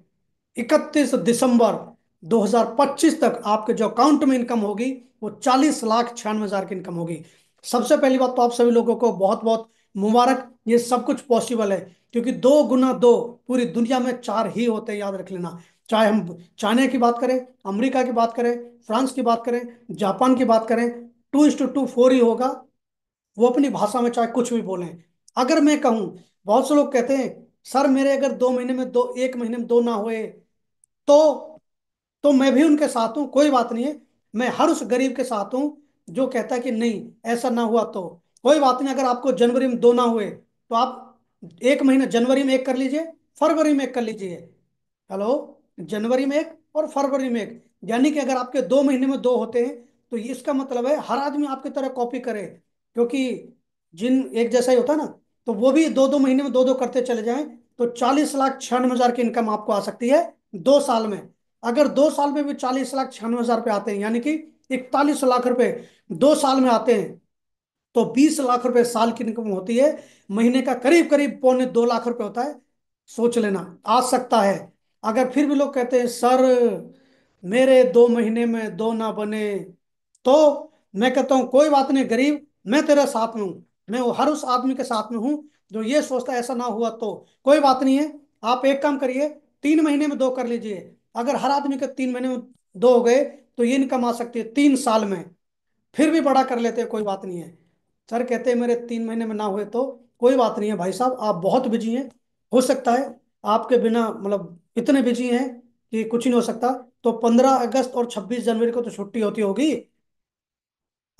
31 दिसंबर 2025 तक, आपके जो अकाउंट में इनकम होगी वो 40,96,000 की इनकम होगी। सबसे पहली बात तो आप सभी लोगों को बहुत बहुत मुबारक, ये सब कुछ पॉसिबल है, क्योंकि 2 × 2 पूरी दुनिया में 4 ही होते हैं, याद रख लेना। चाहे हम चाइना की बात करें, अमेरिका की बात करें, फ्रांस की बात करें, जापान की बात करें, 2:2 4 ही होगा। वो अपनी भाषा में चाहे कुछ भी बोलें। अगर मैं कहूँ, बहुत से लोग कहते हैं सर मेरे अगर 2 महीने में दो, 1 महीने में दो ना हुए, तो मैं भी उनके साथ हूं, कोई बात नहीं है। मैं हर उस गरीब के साथ हूं जो कहता है कि नहीं ऐसा ना हुआ तो कोई बात नहीं। अगर आपको जनवरी में दो ना हुए तो आप 1 महीना जनवरी में एक कर लीजिए, फरवरी में एक कर लीजिए। हेलो, जनवरी में एक और फरवरी में एक, यानी कि अगर आपके 2 महीने में दो होते हैं तो इसका मतलब है हर आदमी आपकी तरह कॉपी करे, क्योंकि जिन एक जैसा ही होता है ना, तो वो भी 2 2 महीने में दो दो करते चले जाएं, तो 40,96,000 की इनकम आपको आ सकती है 2 साल में। अगर 2 साल में भी 40,96,000 रुपये आते हैं, यानी कि 41 लाख रुपए 2 साल में आते हैं, तो 20 लाख रुपए साल की इनकम होती है। महीने का करीब करीब पौने 2 लाख रुपए होता है। सोच लेना, आ सकता है। अगर फिर भी लोग कहते हैं सर मेरे 2 महीने में दो ना बने, तो मैं कहता हूं कोई बात नहीं गरीब, मैं तेरे साथ में हूं। मैं वो हर उस आदमी के साथ में हूं जो ये सोचता है ऐसा ना हुआ तो कोई बात नहीं है। आप एक काम करिए, 3 महीने में दो कर लीजिए। अगर हर आदमी के 3 महीने में दो हो गए, तो ये इनकम आ सकती है 3 साल में। फिर भी बड़ा कर लेते हैं, कोई बात नहीं है। सर कहते हैं मेरे 3 महीने में ना हुए तो कोई बात नहीं है भाई साहब, आप बहुत बिजी हैं। हो सकता है आपके बिना, मतलब इतने बिजी हैं कि कुछ नहीं हो सकता। तो 15 अगस्त और 26 जनवरी को तो छुट्टी होती होगी।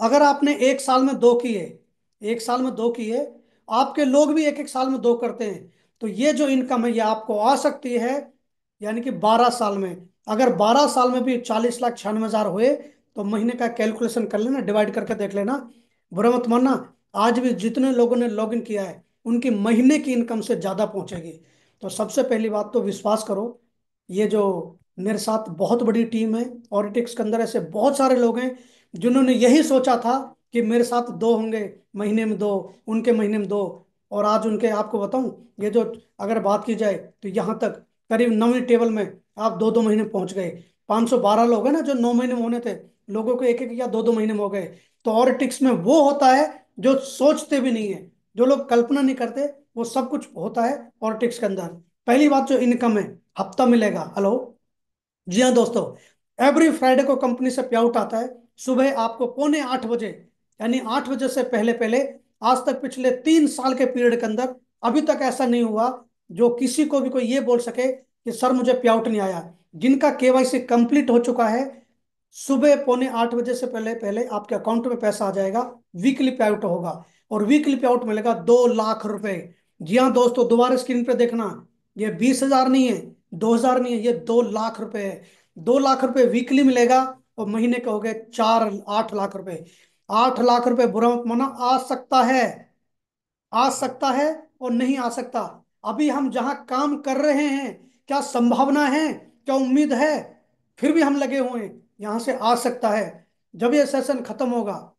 अगर आपने एक साल में दो किए, एक साल में दो किए, आपके लोग भी एक एक साल में दो करते हैं, तो ये जो इनकम है ये आपको आ सकती है, यानी कि 12 साल में। अगर 12 साल में भी 40,96,000 हुए, तो महीने का कैलकुलेशन कर लेना, डिवाइड करके देख लेना। बुरा मत मानना, आज भी जितने लोगों ने लॉगिन किया है उनकी महीने की इनकम से ज्यादा पहुंचेगी। तो सबसे पहली बात तो विश्वास करो, ये जो मेरे साथ बहुत बड़ी टीम है, ऑरिटिक्स के अंदर ऐसे बहुत सारे लोग हैं जिन्होंने यही सोचा था कि मेरे साथ दो होंगे, महीने में दो, उनके महीने में दो। और आज उनके, आपको बताऊं, ये जो अगर बात की जाए तो यहाँ तक करीब 9वीं टेबल में आप 2-2 महीने पहुंच गए। 512 लोग हैं ना जो 9 महीने में होने थे, लोगों को एक एक या 2-2 महीने में हो गए। तो ऑरिटिक्स में वो होता है जो सोचते भी नहीं है, जो लोग कल्पना नहीं करते, वो सब कुछ होता है ऑरिटिक्स के अंदर। पहली बात जो इनकम है, हफ्ता मिलेगा। हेलो, जी हाँ दोस्तों, एवरी फ्राइडे को कंपनी से पे आउट आता है। सुबह आपको पौने 8 बजे, यानी 8 बजे से पहले पहले। आज तक पिछले 3 साल के पीरियड के अंदर अभी तक ऐसा नहीं हुआ जो किसी को भी कोई ये बोल सके कि सर मुझे पे आउट नहीं आया। जिनका केवाईसी कंप्लीट हो चुका है, सुबह पौने 8 बजे से पहले पहले आपके अकाउंट में पैसा आ जाएगा। वीकली पे आउट होगा, और वीकली पे आउट मिलेगा 2 लाख रुपए। जी हाँ दोस्तों, दोबारा स्क्रीन पे देखना, ये 20,000 नहीं है, 2,000 नहीं है, ये 2 लाख रुपए है। 2 लाख रुपए वीकली मिलेगा, और महीने के हो गए 8 लाख रुपए। 8 लाख रुपए, बुरा मत माना, आ सकता है, आ सकता है और नहीं आ सकता। अभी हम जहां काम कर रहे हैं, क्या संभावना है, क्या उम्मीद है, फिर भी हम लगे हुए हैं, यहां से आ सकता है। जब ये सेशन खत्म होगा,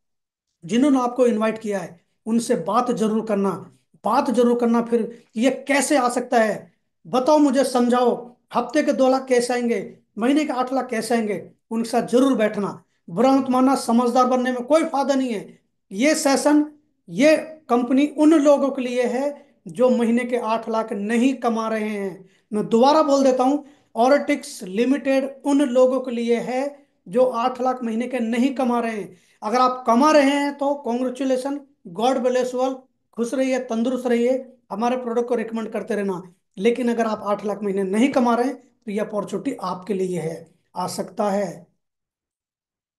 जिन्होंने आपको इनवाइट किया है उनसे बात जरूर करना, बात जरूर करना। फिर ये कैसे आ सकता है, बताओ मुझे, समझाओ। हफ्ते के 2 लाख कैसे आएंगे, महीने के 8 लाख कैसे आएंगे, उनके साथ जरूर बैठना। बुरा मत मानना, समझदार बनने में कोई फायदा नहीं है। ये सेशन, ये कंपनी उन लोगों के लिए है जो महीने के 8 लाख नहीं कमा रहे हैं। मैं दोबारा बोल देता हूं, ऑर्टिक्स लिमिटेड उन लोगों के लिए है जो 8 लाख महीने के नहीं कमा रहे हैं। अगर आप कमा रहे हैं तो congratulation, God bless you all, खुश रहिए, तंदुरुस्त रहिए, हमारे प्रोडक्ट को रिकमेंड करते रहना। लेकिन अगर आप 8 लाख महीने नहीं कमा रहे हैं, तो यह अपॉर्चुनिटी आपके लिए है, आ सकता है।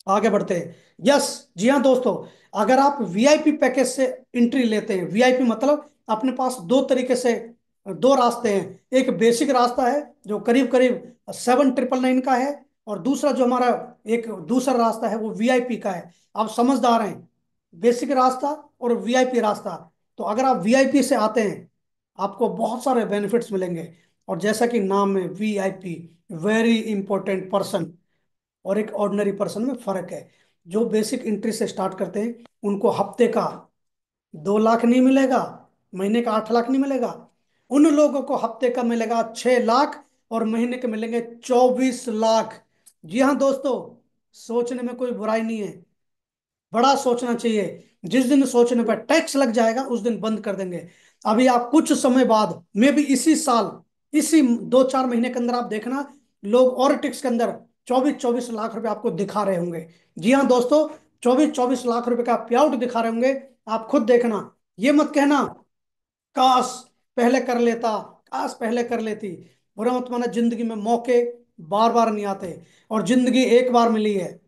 आगे बढ़ते हैं। यस, जी हाँ दोस्तों, अगर आप वीआईपी पैकेज से एंट्री लेते हैं, वीआईपी मतलब अपने पास दो तरीके से, दो रास्ते हैं। एक बेसिक रास्ता है जो करीब करीब 7,999 का है, और दूसरा जो हमारा एक दूसरा रास्ता है वो वीआईपी का है। आप समझदार हैं, बेसिक रास्ता और वीआईपी रास्ता। तो अगर आप वीआईपी से आते हैं, आपको बहुत सारे बेनिफिट्स मिलेंगे। और जैसा कि नाम में वीआईपी, वेरी इंपॉर्टेंट पर्सन, और एक ऑर्डिनरी पर्सन में फर्क है। जो बेसिक एंट्री से स्टार्ट करते हैं उनको हफ्ते का 2 लाख नहीं मिलेगा, महीने का 8 लाख नहीं मिलेगा। उन लोगों को हफ्ते का मिलेगा 6 लाख, और महीने के मिलेंगे 24 लाख। जी हाँ दोस्तों, सोचने में कोई बुराई नहीं है, बड़ा सोचना चाहिए। जिस दिन सोचने पर टैक्स लग जाएगा उस दिन बंद कर देंगे। अभी आप कुछ समय बाद, मे भी इसी साल, इसी 2-4 महीने के अंदर आप देखना, लोग और टिक्स के अंदर 24-24 लाख रुपए आपको दिखा रहे होंगे। जी हाँ दोस्तों, 24-24 लाख रुपए का पे आउट दिखा रहे होंगे। आप खुद देखना, ये मत कहना काश पहले कर लेता, काश पहले कर लेती। बुरा मत माना, जिंदगी में मौके बार बार नहीं आते, और जिंदगी एक बार मिली है,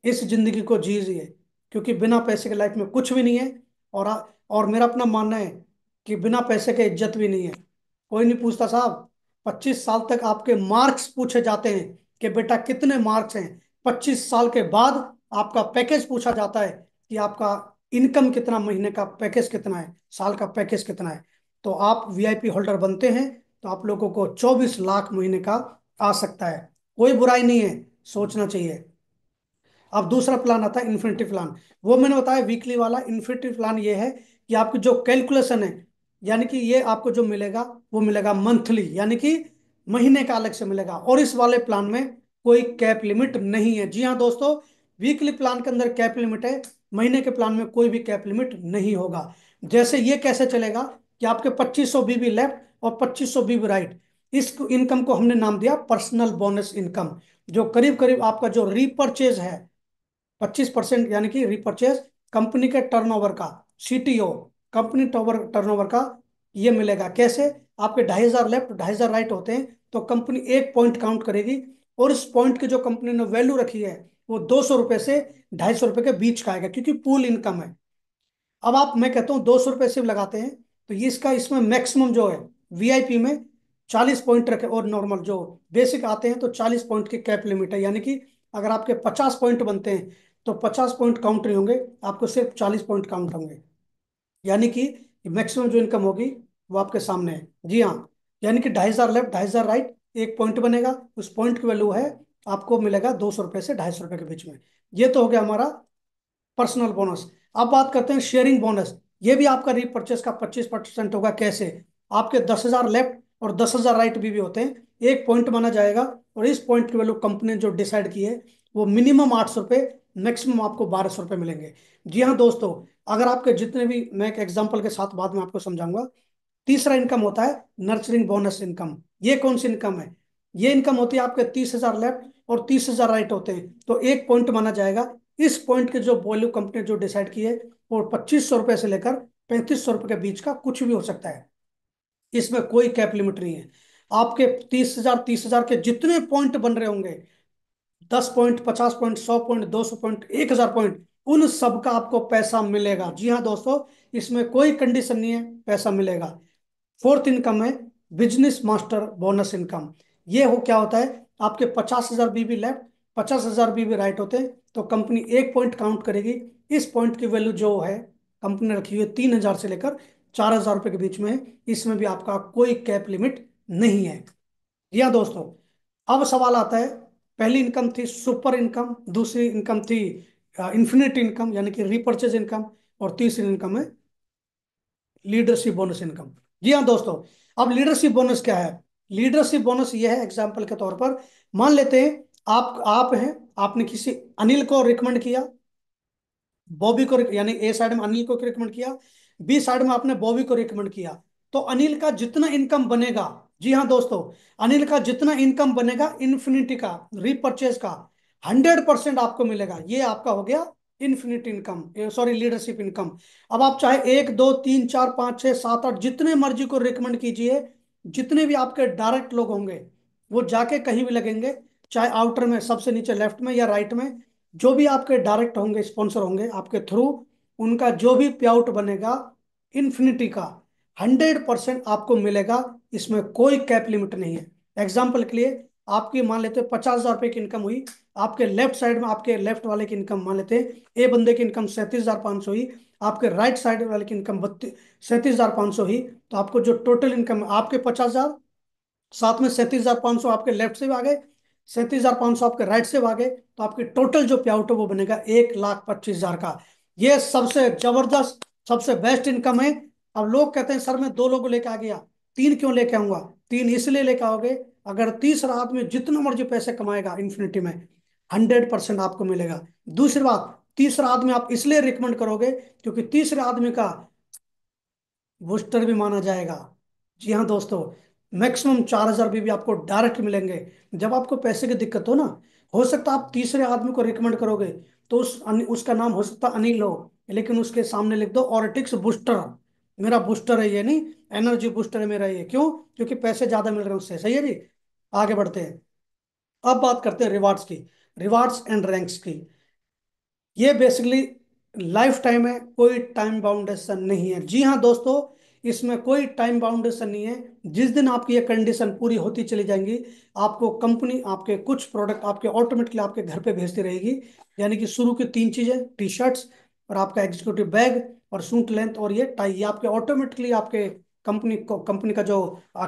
इस जिंदगी को जीजिए, क्योंकि बिना पैसे के लाइफ में कुछ भी नहीं है। और और मेरा अपना मानना है कि बिना पैसे के इज्जत भी नहीं है। कोई नहीं पूछता साहब, 25 साल तक आपके मार्क्स पूछे जाते हैं कि बेटा कितने मार्क्स हैं। 25 साल के बाद आपका पैकेज पूछा जाता है कि आपका इनकम कितना, महीने का पैकेज कितना है, साल का पैकेज कितना है। तो आप वीआईपी होल्डर बनते हैं, तो आप लोगों को 24 लाख महीने का आ सकता है। कोई बुराई नहीं है, सोचना चाहिए। अब दूसरा प्लान आता है इन्फिनिटी प्लान। वो मैंने बताया वीकली वाला। इन्फिनिटी प्लान ये है कि आपकी जो कैलकुलेशन है, यानी कि ये आपको जो मिलेगा वो मिलेगा मंथली, यानी कि महीने का अलग से मिलेगा। और इस वाले प्लान में कोई कैप लिमिट नहीं है। जी हाँ दोस्तों, वीकली प्लान के अंदर कैप लिमिट है, महीने के प्लान में कोई भी कैप लिमिट नहीं होगा। जैसे ये कैसे चलेगा कि आपके 2500 बीबी लेफ्ट और 2500 बीबी राइट, इस इनकम को हमने नाम दिया पर्सनल बोनस इनकम। जो करीब करीब आपका जो रीपर्चेज है 25%, यानी कि रिपर्चेज कंपनी के टर्नओवर का, सीटीओ कंपनी टर्नओवर का, ये मिलेगा कैसे। आपके 2500 लेफ्ट 2500 राइट होते हैं तो कंपनी एक पॉइंट काउंट करेगी, और इस पॉइंट की जो कंपनी ने वैल्यू रखी है वो 200 रुपए से 250 रुपए के बीच का आएगा, क्योंकि पूल इनकम है। अब आप, मैं कहता हूँ 200 रुपये सिर्फ लगाते हैं तो ये इसका इसमें मैक्सिमम जो है, वीआईपी में 40 पॉइंट रखे, और नॉर्मल जो बेसिक आते हैं तो 40 पॉइंट की कैप लिमिट है। यानी कि अगर आपके 50 पॉइंट बनते हैं तो 50 पॉइंट काउंट नहीं होंगे, आपको सिर्फ 40 पॉइंट काउंट होंगे। यानी कि मैक्सिमम जो इनकम होगी वो आपके सामने है। जी हाँ, यानी कि 2500 लेफ्ट 2500 राइट, एक पॉइंट बनेगा, उस पॉइंट की वैल्यू है, आपको मिलेगा 200 रुपये से 250 रुपये के बीच में। ये तो हो गया हमारा पर्सनल बोनस। अब बात करते हैं शेयरिंग बोनस। ये भी आपका रीपरचेस का 25% होगा। कैसे? आपके 10,000 लेफ्ट और 10,000 राइट भी होते हैं, एक पॉइंट माना जाएगा, और इस पॉइंट की वैल्यू कंपनी ने जो डिसाइड की है वो मिनिमम 800 रुपये, मैक्सिमम आपको 1200 रुपये मिलेंगे। जी हाँ दोस्तों, अगर आपके जितने भी, मैं एक एग्जांपल के साथ बाद में आपको समझाऊंगा। तीसरा इनकम होता है नर्चरिंग बोनस इनकम। ये कौन सी इनकम है? ये इनकम होती है आपके 30,000 लेफ्ट और 30,000 राइट होते हैं तो एक पॉइंट माना जाएगा। इस पॉइंट के जो वैल्यू कंपनी ने जो डिसाइड की है वो 2500 रुपये से लेकर 3500 रुपये के बीच का कुछ भी हो सकता है। इसमें कोई कैप लिमिट नहीं है। आपके 30,000 के जितने पॉइंट बन रहे होंगे, 10 point, 50 point, 100 point, 200 point, 1,000 point, उन सब का आपको पैसा मिलेगा। जी हाँ दोस्तों, इसमें कोई कंडीशन नहीं है, पैसा मिलेगा। फोर्थ इनकम है बिजनेस मास्टर बोनस इनकम। ये हो क्या होता है, आपके 50,000 बीबी लेफ्ट 50,000 बीबी राइट होते हैं तो कंपनी एक पॉइंट काउंट करेगी। इस पॉइंट की वैल्यू जो है कंपनी ने रखी हुई है 3,000 से लेकर 4,000 रुपये के बीच में है। इसमें भी आपका कोई कैप लिमिट नहीं है। जी हाँ दोस्तों, अब सवाल आता है, पहली इनकम थी सुपर इनकम, दूसरी इनकम थी इन्फिनिट इनकम यानी कि रिपर्चेज इनकम, और तीसरी इनकम है लीडरशिप बोनस इनकम। जी हाँ दोस्तों, अब लीडरशिप बोनस क्या है? लीडरशिप बोनस ये है, एग्जाम्पल के तौर पर मान लेते हैं आप हैं, आपने किसी अनिल को रिकमेंड किया, बॉबी को यानी ए साइड में अनिल को रिकमेंड किया, बी साइड में आपने बॉबी को रिकमेंड किया। तो अनिल का जितना इनकम बनेगा, जी हाँ दोस्तों, अनिल का जितना इनकम बनेगा इन्फिनिटी का, रीपरचेज का, 100% आपको मिलेगा। ये आपका हो गया infinity income, sorry leadership income. अब आप चाहे 1 2 3 4 5 6 7 8 जितने मर्जी को रिकमेंड कीजिए, जितने भी आपके डायरेक्ट लोग होंगे वो जाके कहीं भी लगेंगे, चाहे आउटर में सबसे नीचे लेफ्ट में या राइट में, जो भी आपके डायरेक्ट होंगे, स्पॉन्सर होंगे आपके थ्रू, उनका जो भी पे आउट बनेगा इन्फिनिटी का, 100% आपको मिलेगा। इसमें कोई कैप लिमिट नहीं है। एग्जाम्पल के लिए, आपकी मान लेते हैं 50,000 रुपये की इनकम हुई, आपके लेफ्ट साइड में आपके लेफ्ट वाले की इनकम मान लेते हैं ए बंदे की इनकम 37,500 हुई, आपके राइट साइड वाले की इनकम 37,500 हुई, तो आपको जो टोटल इनकम आपके 50,000, साथ में 37,500 आपके लेफ्ट से भी आ गए, 37,500 आपके राइट से भी आ गए, तो आपकी टोटल जो पे आउट है वो बनेगा 1,25,000 का। ये सबसे जबरदस्त, सबसे बेस्ट इनकम है। अब लोग कहते हैं सर मैं दो लोगों लेके आ गया, तीन क्यों लेके आऊंगा? तीन इसलिए लेके आओगे, अगर तीसरा आदमी जितना मर्जी पैसे कमाएगा इन्फिनिटी में 100% आपको मिलेगा। दूसरी बात, तीसरा आदमी आप इसलिए रिकमेंड करोगे क्योंकि तीसरे आदमी का बूस्टर भी माना जाएगा। जी हाँ दोस्तों, मैक्सिमम 4,000 भी आपको डायरेक्ट मिलेंगे। जब आपको पैसे की दिक्कत हो ना, हो सकता है आप तीसरे आदमी को रिकमेंड करोगे तो उसका नाम हो सकता है अनिल हो, लेकिन उसके सामने लिख दो ऑर्टिक्स बूस्टर, मेरा बूस्टर है ये, नहीं एनर्जी बूस्टर है मेरा ये। क्यों? क्योंकि पैसे ज्यादा मिल रहे हैं उससे। सही है जी। आगे बढ़ते हैं, अब बात करते हैं रिवार्ड्स की, रिवार्ड्स एंड रैंक्स की। ये बेसिकली लाइफ टाइम है, कोई टाइम बाउंडेशन नहीं है। जी हाँ दोस्तों, इसमें कोई टाइम बाउंडेशन नहीं है। जिस दिन आपकी ये कंडीशन पूरी होती चली जाएंगी, आपको कंपनी आपके कुछ प्रोडक्ट आपके ऑटोमेटिकली आपके घर पे भेजती रहेगी। यानी कि शुरू की तीन चीजें, टी शर्ट्स और आपका एग्जीक्यूटिव बैग और सूट लेंथ और ये टाई, ये आपके ऑटोमेटिकली आपके कंपनी का जो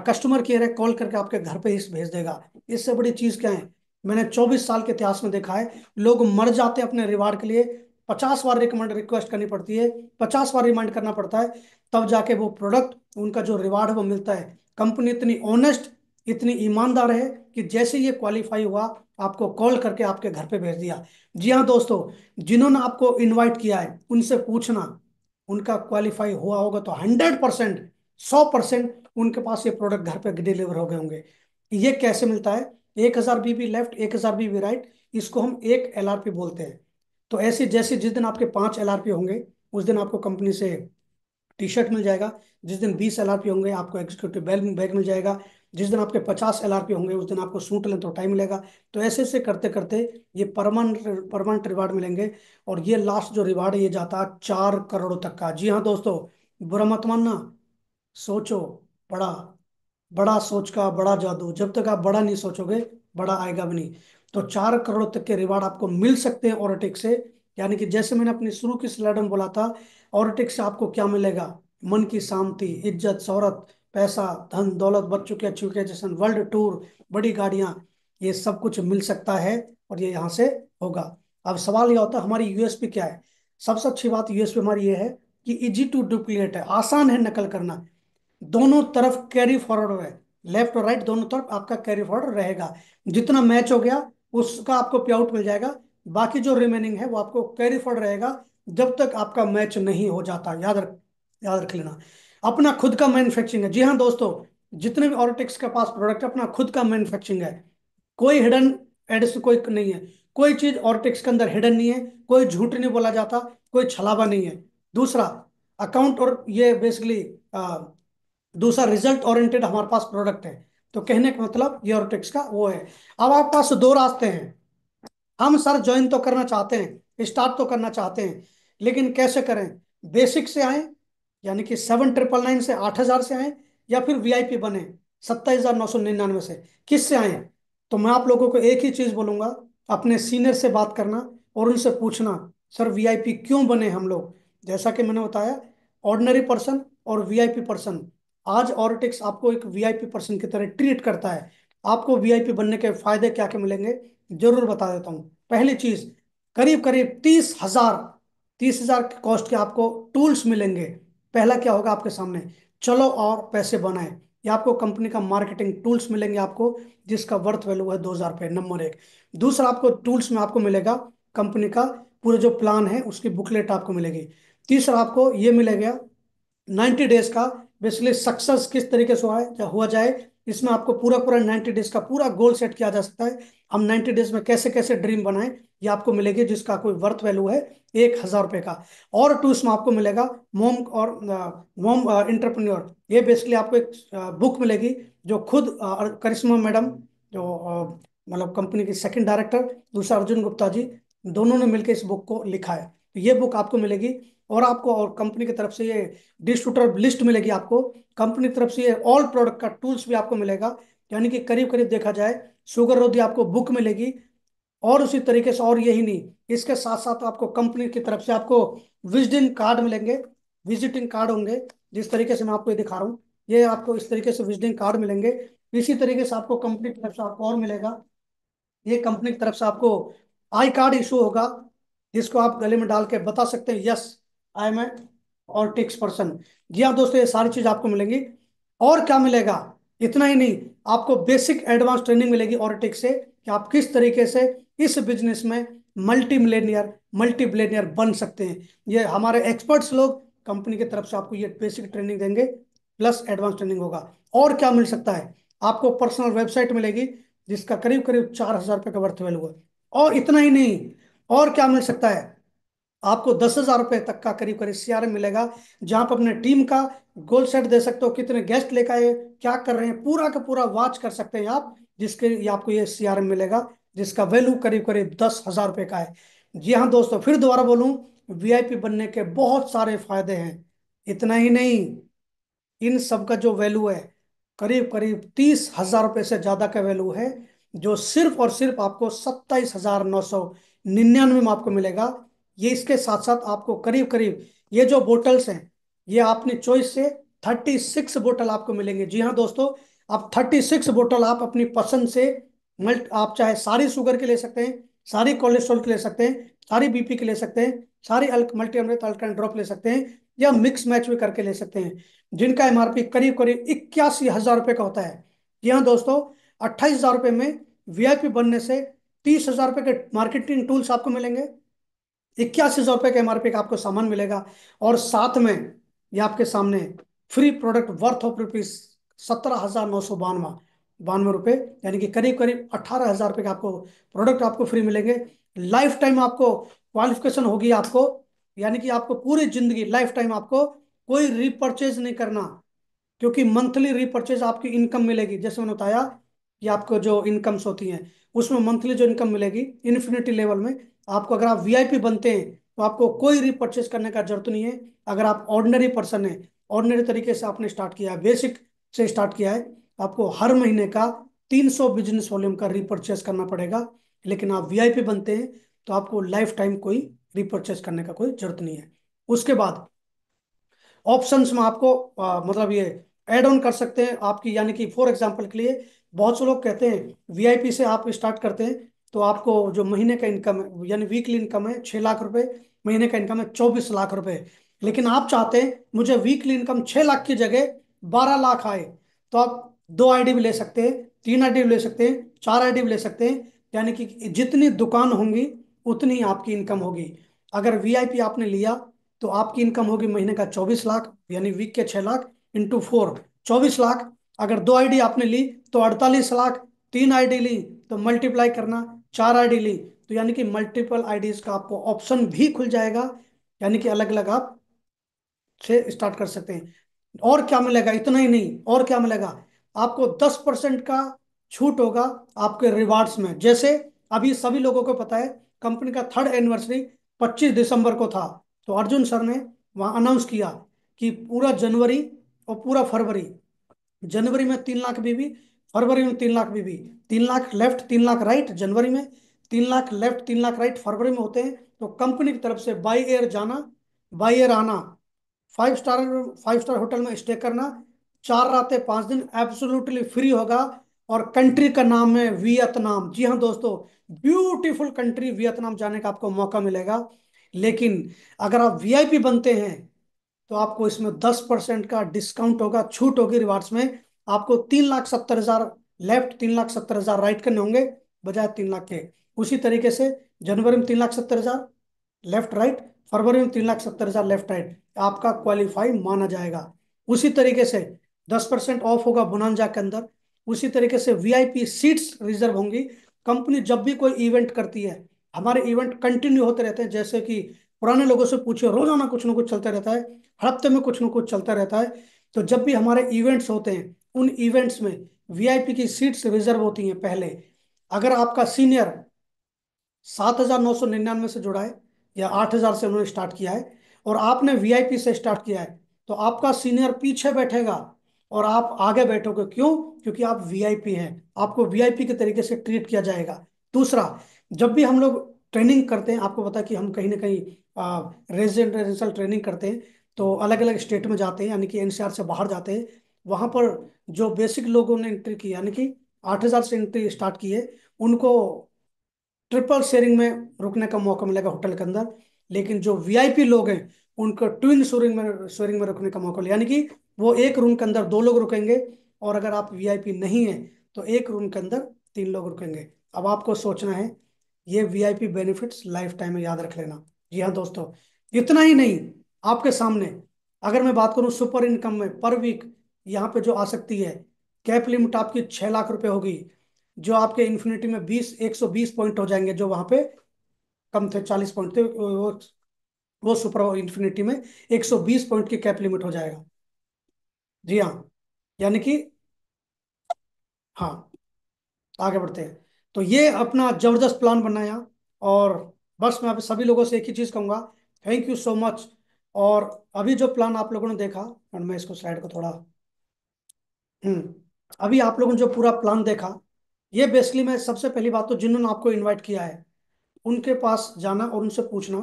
कस्टमर केयर है कॉल करके आपके घर पे ही भेज देगा। इससे बड़ी चीज क्या है? मैंने 24 साल के इतिहास में देखा है, लोग मर जाते हैं अपने रिवार्ड के लिए। 50 बार रिकमेंड रिक्वेस्ट करनी पड़ती है, 50 बार रिमाइंड करना पड़ता है, तब जाके वो प्रोडक्ट, उनका जो रिवार्ड है वो मिलता है। कंपनी इतनी ऑनेस्ट, इतनी ईमानदार है कि जैसे ये क्वालिफाई हुआ, आपको कॉल करके आपके घर पे भेज दिया। जी हाँ दोस्तों, जिन्होंने आपको इनवाइट किया है उनसे पूछना, उनका क्वालिफाई हुआ होगा तो 100%, 100% उनके पास ये प्रोडक्ट घर पे डिलीवर हो गए होंगे। ये कैसे मिलता है? 1000 बीबी लेफ्ट, 1000 बीबी राइट, इसको हम एक एलआरपी बोलते हैं। तो ऐसे जैसे जिस दिन आपके 5 एलआरपी होंगे, उस दिन आपको कंपनी से टी शर्ट मिल जाएगा। जिस दिन 20 एलआरपी होंगे, आपको एग्जीक्यूटिव बैग बैग मिल जाएगा। जिस दिन आपके 50 एलआरपी होंगे, उस दिन आपको सूट लें तो टाइम मिलेगा। तो ऐसे ऐसे करते करते ये परमानेंट परमानेंट रिवार्ड मिलेंगे। और ये लास्ट जो रिवार्ड है ये जाता है 4 करोड़ तक का। जी हाँ दोस्तों, बुरा मत मानना, सोचो बड़ा। बड़ा सोच का बड़ा जादू, जब तक आप बड़ा नहीं सोचोगे, बड़ा आएगा भी नहीं। तो 4 करोड़ तक के रिवार्ड आपको मिल सकते हैं ऑर्टिक से। यानी कि जैसे मैंने अपनी शुरू की स्लाइड में बोला था, ऑर्टिक से आपको क्या मिलेगा? मन की शांति, इज्जत, शोहरत, पैसा, धन दौलत, बच्चों की अच्छी एजुकेशन, वर्ल्ड टूर, बड़ी गाड़ियां, ये सब कुछ मिल सकता है। और ये यहाँ से होगा। अब सवाल यह होता है, हमारी यूएसपी क्या है? सबसे अच्छी बात यूएसपी हमारी ये है कि इजी टू डुप्लीकेट है, आसान है नकल करना। दोनों तरफ कैरी फॉरवर्ड है, लेफ्ट और राइट दोनों तरफ आपका कैरी फॉरवर्ड रहेगा। जितना मैच हो गया उसका आपको पे आउट मिल जाएगा। बाकी जो रिमेनिंग है वो आपको कैरी फॉरवर्ड रहेगा, जब तक आपका मैच नहीं हो जाता। याद रख लेना। अपना खुद का मैन्युफैक्चरिंग है। जी हाँ दोस्तों, जितने भी ऑर्टिक्स के पास प्रोडक्ट है, अपना खुद का मैन्युफैक्चरिंग है। कोई हिडन एड्स कोई नहीं है। कोई चीज ऑर्टिक्स के अंदर हिडन नहीं है। कोई झूठ नहीं बोला जाता, कोई छलावा नहीं है। दूसरा, अकाउंट और ये बेसिकली दूसरा, रिजल्ट ओरिएंटेड हमारे पास प्रोडक्ट है। तो कहने का मतलब ये ऑर्टेक्स का वो है। अब आपके पास दो रास्ते हैं। हम सर ज्वाइन तो करना चाहते हैं, स्टार्ट तो करना चाहते हैं, लेकिन कैसे करें? बेसिक से आए, यानी कि 7999 से 8000 से आए, या फिर वीआईपी बने 27,999 से, किस से आए? तो मैं आप लोगों को एक ही चीज बोलूंगा, अपने सीनियर से बात करना और उनसे पूछना, सर वीआईपी क्यों बने हम लोग? जैसा कि मैंने बताया, ऑर्डिनरी पर्सन और वीआईपी पर्सन, आज ऑर्टिक्स आपको एक वीआईपी पर्सन की तरह ट्रीट करता है। आपको वीआईपी बनने के फायदे क्या क्या मिलेंगे, जरूर बता देता हूँ। पहली चीज, करीब करीब 30,000, 30,000 के कॉस्ट के आपको टूल्स मिलेंगे। पहला क्या होगा आपके सामने, चलो और पैसे बनाए। ये आपको कंपनी का मार्केटिंग टूल्स मिलेंगे आपको, जिसका वर्थ वैल्यू है 2,000 रुपये, नंबर एक। दूसरा, आपको टूल्स में आपको मिलेगा कंपनी का पूरा जो प्लान है उसकी बुकलेट आपको मिलेगी। तीसरा, आपको ये मिलेगा 90 डेज का, बेसिकली सक्सेस किस तरीके से हुआ जाए, इसमें आपको पूरा पूरा 90 डेज का पूरा गोल सेट किया जा सकता है। हम 90 डेज में कैसे कैसे ड्रीम बनाएं, ये आपको मिलेगी, जिसका कोई वर्थ वैल्यू है 1,000 रुपये का। और टूल्स में आपको मिलेगा मोम और मोम इंटरप्रन्योर, ये बेसिकली आपको एक बुक मिलेगी, जो खुद करिश्मा मैडम, जो मतलब कंपनी की सेकंड डायरेक्टर, दूसरा अर्जुन गुप्ता जी, दोनों ने मिलकर इस बुक को लिखा है। तो ये बुक आपको मिलेगी। और आपको और कंपनी की तरफ से ये डिस्ट्रीब्यूटर लिस्ट मिलेगी आपको। कंपनी की तरफ से ये ऑल प्रोडक्ट का टूल्स भी आपको मिलेगा। यानी कि करीब करीब देखा जाए, शुगर रोधी आपको बुक मिलेगी। और उसी तरीके से, और यही नहीं, इसके साथ साथ आपको कंपनी की तरफ से आपको विजिटिंग कार्ड मिलेंगे, विजिटिंग कार्ड होंगे। जिस तरीके से मैं आपको ये दिखा रहा हूँ, ये आपको इस तरीके से विजिटिंग कार्ड मिलेंगे। इसी तरीके से आपको कंपनी की तरफ से आपको और मिलेगा, ये कंपनी की तरफ से आपको आई कार्ड इशू होगा, जिसको आप गले में डाल के बता सकते हैं, yes I am a optics person. जी हाँ दोस्तों, ये सारी चीज आपको मिलेंगी। और क्या मिलेगा? इतना ही नहीं, आपको बेसिक एडवांस ट्रेनिंग मिलेगी ऑर्टिक्स से, कि आप किस तरीके से इस बिजनेस में मल्टी मिलेनियर, मल्टी बिलियनियर बन सकते हैं। ये हमारे एक्सपर्ट्स लोग कंपनी की तरफ से आपको ये बेसिक ट्रेनिंग देंगे, प्लस एडवांस ट्रेनिंग होगा। और क्या मिल सकता है? आपको पर्सनल वेबसाइट मिलेगी, जिसका करीब करीब 4,000 रुपये का वर्थ वैल्यू है। और इतना ही नहीं, और क्या मिल सकता है? आपको 10,000 रुपये तक का करीब करीब सीआरएम मिलेगा, जहां पर अपने टीम का गोल सेट दे सकते हो, कितने गेस्ट लेकर आए, क्या कर रहे हैं, पूरा का पूरा वॉच कर सकते हैं आप, जिसके ये आपको ये सीआरएम मिलेगा, जिसका वैल्यू करीब करीब 10,000 रुपये का है। जी हाँ दोस्तों, फिर दोबारा बोलूं, वीआईपी बनने के बहुत सारे फायदे हैं। इतना ही नहीं, इन सब का जो वैल्यू है, करीब करीब 30,000 रुपये से ज्यादा का वैल्यू है, जो सिर्फ और सिर्फ आपको 27,999 में आपको मिलेगा। ये इसके साथ साथ आपको करीब करीब, ये जो बोटल्स हैं, ये अपनी चॉइस से 36 बोतल आपको मिलेंगे। जी हाँ दोस्तों, आप 36 बोतल आप अपनी पसंद से मल्ट आप चाहे सारी शुगर के ले सकते हैं, सारी कोलेस्ट्रॉल के ले सकते हैं, सारी बीपी के ले सकते हैं, सारी मल्टी अमृत अल्काइन ड्रॉप ले सकते हैं, या मिक्स मैच भी करके ले सकते हैं, जिनका एमआरपी करीब करीब 81,000 रुपये का होता है। जी हाँ दोस्तों, 28,000 रुपये में वीआईपी बनने से 30,000 रुपये के मार्केटिंग टूल्स आपको मिलेंगे, 81,000 रुपये के एमआरपी का आपको सामान मिलेगा, और साथ में ये आपके सामने free product worth of rupees 17,992 बानवे रुपये, यानी कि करीब करीब 18,000 रुपये का आपको प्रोडक्ट आपको फ्री मिलेंगे। लाइफ टाइम आपको क्वालिफिकेशन होगी आपको, यानी कि आपको पूरी जिंदगी लाइफ टाइम आपको कोई रीपर्चेज नहीं करना, क्योंकि मंथली रीपर्चेज आपकी इनकम मिलेगी। जैसे मैंने बताया कि आपको जो इनकम्स होती हैं उसमें मंथली जो इनकम मिलेगी इन्फिनिटी लेवल में आपको, अगर आप वीआईपी बनते हैं तो आपको कोई रीपर्चेज करने का जरूरत नहीं है। अगर आप ऑर्डिनरी पर्सन है, ऑर्डिनरी तरीके से आपने स्टार्ट किया है, बेसिक से स्टार्ट किया है, तो आपको हर महीने का 300 बिजनेस वॉल्यूम का रीपर्चेज करना पड़ेगा। लेकिन आप वीआईपी बनते हैं तो आपको लाइफ टाइम कोई रीपर्चेज करने का कोई जरूरत नहीं है। उसके बाद ऑप्शंस में आपको मतलब ये ऐड ऑन कर सकते हैं आपकी, यानी कि फॉर एग्जांपल के लिए बहुत से लोग कहते हैं वीआईपी से आप स्टार्ट करते हैं तो आपको जो महीने का इनकम है यानी वीकली इनकम है 6 लाख रुपए, महीने का इनकम है 24 लाख रुपए, लेकिन आप चाहते हैं मुझे वीकली इनकम 6 लाख की जगह 12 लाख आए, तो आप 2 आईडी भी ले सकते हैं, 3 आईडी भी ले सकते हैं, 4 आईडी भी ले सकते हैं, यानी कि जितनी दुकान होंगी उतनी आपकी इनकम होगी। अगर वीआईपी आपने लिया तो आपकी इनकम होगी महीने का 24 लाख, यानी वीक के 6 लाख इंटू 4, 24 लाख। अगर 2 आईडी आपने ली तो 48 लाख, 3 आईडी ली तो मल्टीप्लाई करना, 4 आईडी ली तो यानी कि मल्टीपल आईडीज का आपको ऑप्शन भी खुल जाएगा, यानी कि अलग अलग आप से स्टार्ट कर सकते हैं। और क्या मिलेगा, इतना ही नहीं, और क्या मिलेगा, आपको 10% का छूट होगा आपके रिवार्ड्स में। जैसे अभी सभी लोगों को पता है कंपनी का 3rd एनिवर्सरी 25 दिसंबर को था, तो अर्जुन सर ने वहां अनाउंस किया कि पूरा जनवरी और पूरा फरवरी, जनवरी में 3 लाख बीबी, फरवरी में 3 लाख बीबी, 3 लाख लेफ्ट 3 लाख राइट जनवरी में, 3 लाख लेफ्ट 3 लाख राइट फरवरी में होते हैं। तो कंपनी की तरफ से बाई एयर जाना, बाई एयर आना, 5 स्टार 5 स्टार होटल में स्टे करना, 4 रातें 5 दिन एब्सोल्युटली फ्री होगा। और कंट्री का नाम है वियतनाम। जी हाँ दोस्तों, ब्यूटीफुल कंट्री वियतनाम जाने का आपको मौका मिलेगा। लेकिन अगर आप वीआईपी बनते हैं तो आपको इसमें 10% का डिस्काउंट होगा, छूट होगी रिवार्ड्स में। आपको 3,70,000 लेफ्ट 3,70,000 राइट करने होंगे बजाय 3 लाख के। उसी तरीके से जनवरी में 3,70,000 लेफ्ट राइट, फरवरी में 3,70,000 लेफ्ट राइट, आपका क्वालिफाई माना जाएगा। उसी तरीके से 10% ऑफ होगा बोनांजा के अंदर। उसी तरीके से वीआईपी सीट्स रिजर्व होंगी। कंपनी जब भी कोई इवेंट करती है, हमारे इवेंट कंटिन्यू होते रहते हैं, जैसे कि पुराने लोगों से पूछिए, रोजाना कुछ ना कुछ चलता रहता है, हर हफ्ते में कुछ ना कुछ चलता रहता है। तो जब भी हमारे इवेंट्स होते हैं उन इवेंट्स में वीआईपी की सीट्स रिजर्व होती हैं पहले। अगर आपका सीनियर 7,999 से जुड़ा है या 8,000 से उन्होंने स्टार्ट किया है और आपने वीआईपी से स्टार्ट किया है, तो आपका सीनियर पीछे बैठेगा और आप आगे बैठोगे। क्यों? क्योंकि आप वीआईपी हैं, आपको वीआईपी के तरीके से ट्रीट किया जाएगा। दूसरा, जब भी हम लोग ट्रेनिंग करते हैं, आपको पता है कि हम कहीं ना कहीं रेजिडेंशियल ट्रेनिंग करते हैं, तो अलग अलग स्टेट में जाते हैं, यानी कि एनसीआर से बाहर जाते हैं। वहां पर जो बेसिक लोगों ने एंट्री की, यानी कि 8,000 से एंट्री स्टार्ट की है, उनको ट्रिपल शेयरिंग में रुकने का मौका मिलेगा होटल के अंदर। लेकिन जो वीआईपी लोग हैं उनको ट्विन शेयरिंग में रुकने का मौका मिलेगा, यानी कि वो एक रूम के अंदर 2 लोग रुकेंगे, और अगर आप वीआईपी नहीं है तो एक रूम के अंदर 3 लोग रुकेंगे। अब आपको सोचना है, ये वीआईपी बेनिफिट्स लाइफ टाइम में याद रख लेना। जी हाँ दोस्तों, इतना ही नहीं, आपके सामने अगर मैं बात करूं सुपर इनकम में पर वीक, यहाँ पे जो आ सकती है, कैप लिमिट आपकी 6 लाख रुपए होगी, जो आपके इन्फिनिटी में 120 पॉइंट हो जाएंगे, जो वहां पे कम थे 40 पॉइंट थे, वो सुपर इन्फिनिटी में 120 पॉइंट की कैप लिमिट हो जाएगा। जी हाँ, यानी कि हाँ, आगे बढ़ते हैं। तो ये अपना जबरदस्त प्लान बनाया, और बस मैं आप सभी लोगों से एक ही चीज कहूंगा, थैंक यू सो मच। और अभी जो प्लान आप लोगों ने देखा, और मैं इसको स्लाइड को थोड़ा अभी आप लोगों ने जो पूरा प्लान देखा, ये बेसिकली मैं सबसे पहली बात तो जिन्होंने आपको इनवाइट किया है उनके पास जाना और उनसे पूछना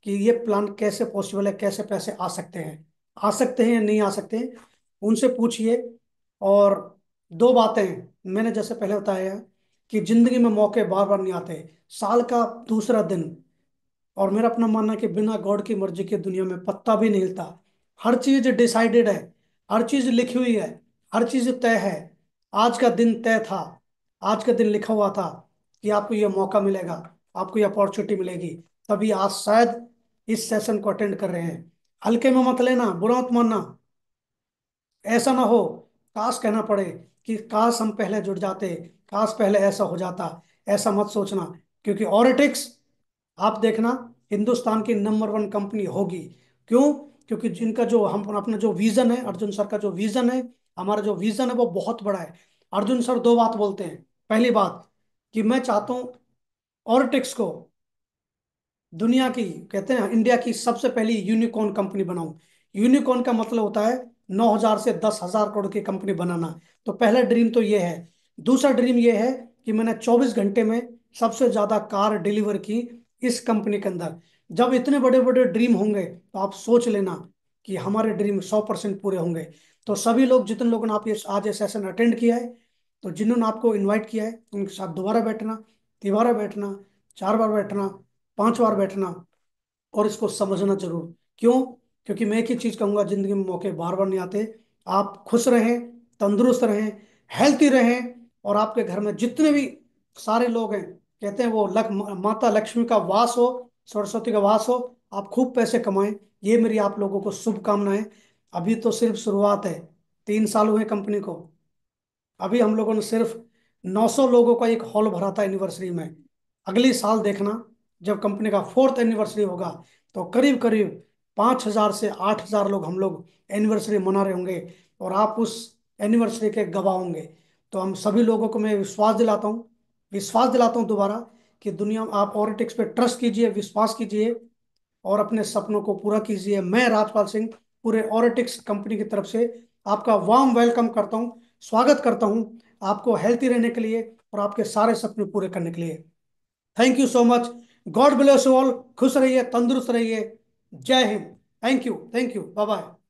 कि ये प्लान कैसे पॉसिबल है, कैसे पैसे आ सकते हैं या नहीं आ सकते हैं, उनसे पूछिए। और दो बातें हैं, मैंने जैसे पहले बताया है कि जिंदगी में मौके बार बार नहीं आते। साल का दूसरा दिन, और मेरा अपना मानना है कि बिना गॉड की मर्जी के दुनिया में पत्ता भी नहीं हिलता। हर चीज डिसाइडेड है, हर चीज लिखी हुई है, हर चीज तय है। आज का दिन तय था, आज का दिन लिखा हुआ था कि आपको यह मौका मिलेगा, आपको यह अपॉर्चुनिटी मिलेगी। तभी आज शायद इस सेशन को अटेंड कर रहे हैं। हल्के में मत लेना, बुरा मत मानना। ऐसा ना हो काश कहना पड़े कि काश हम पहले जुड़ जाते, काश पहले ऐसा हो जाता। ऐसा मत सोचना, क्योंकि ऑरिटिक्स, आप देखना, हिंदुस्तान की नंबर 1 कंपनी होगी। क्यों? क्योंकि जिनका जो हम अपना जो विजन है, अर्जुन सर का जो विजन है, हमारा जो विजन है वो बहुत बड़ा है। अर्जुन सर दो बात बोलते हैं। पहली बात कि मैं चाहता हूं ऑरिटिक्स को दुनिया की, कहते हैं इंडिया की सबसे पहली यूनिकॉर्न कंपनी बनाऊं। यूनिकॉर्न का मतलब होता है 9,000 से 10,000 करोड़ की कंपनी बनाना। तो पहला ड्रीम तो ये है। दूसरा ड्रीम ये है कि मैंने 24 घंटे में सबसे ज्यादा कार डिलीवर की इस कंपनी के अंदर। जब इतने बड़े बड़े ड्रीम होंगे तो आप सोच लेना कि हमारे ड्रीम 100% पूरे होंगे। तो सभी लोग, जितने लोगों ने आप ये आज ये सेशन अटेंड किया है, तो जिन्होंने आपको इनवाइट किया है उनके साथ दोबारा बैठना, तिबारा बैठना, 4 बार बैठना, 5 बार बैठना, और इसको समझना जरूर। क्यों? क्योंकि मैं एक ही चीज कहूंगा, जिंदगी में मौके बार बार नहीं आते। आप खुश रहें, तंदुरुस्त रहें, हेल्थी रहें, और आपके घर में जितने भी सारे लोग हैं, कहते हैं वो माता लक्ष्मी का वास हो, सरस्वती का वास हो। आप खूब पैसे कमाएं, ये मेरी आप लोगों को शुभकामनाएं। अभी तो सिर्फ शुरुआत है, 3 साल हुए कंपनी को। अभी हम लोगों ने सिर्फ 900 लोगों का एक हॉल भरा था एनिवर्सरी में। अगली साल देखना, जब कंपनी का 4th एनिवर्सरी होगा, तो करीब करीब 5,000 से 8,000 लोग हम लोग एनिवर्सरी मना रहे होंगे, और आप उस एनिवर्सरी के गवाह होंगे। तो हम सभी लोगों को मैं विश्वास दिलाता हूँ दोबारा, कि दुनिया में आप ऑरिटिक्स पे ट्रस्ट कीजिए, विश्वास कीजिए, और अपने सपनों को पूरा कीजिए। मैं राजपाल सिंह पूरे ऑरिटिक्स कंपनी की तरफ से आपका वार्म वेलकम करता हूँ, स्वागत करता हूँ, आपको हेल्थी रहने के लिए और आपके सारे सपने पूरे करने के लिए। Thank you so much. God bless you all. खुश रहिए, तंदुरुस्त रहिए। जय Hind. Thank you, thank you, bye bye.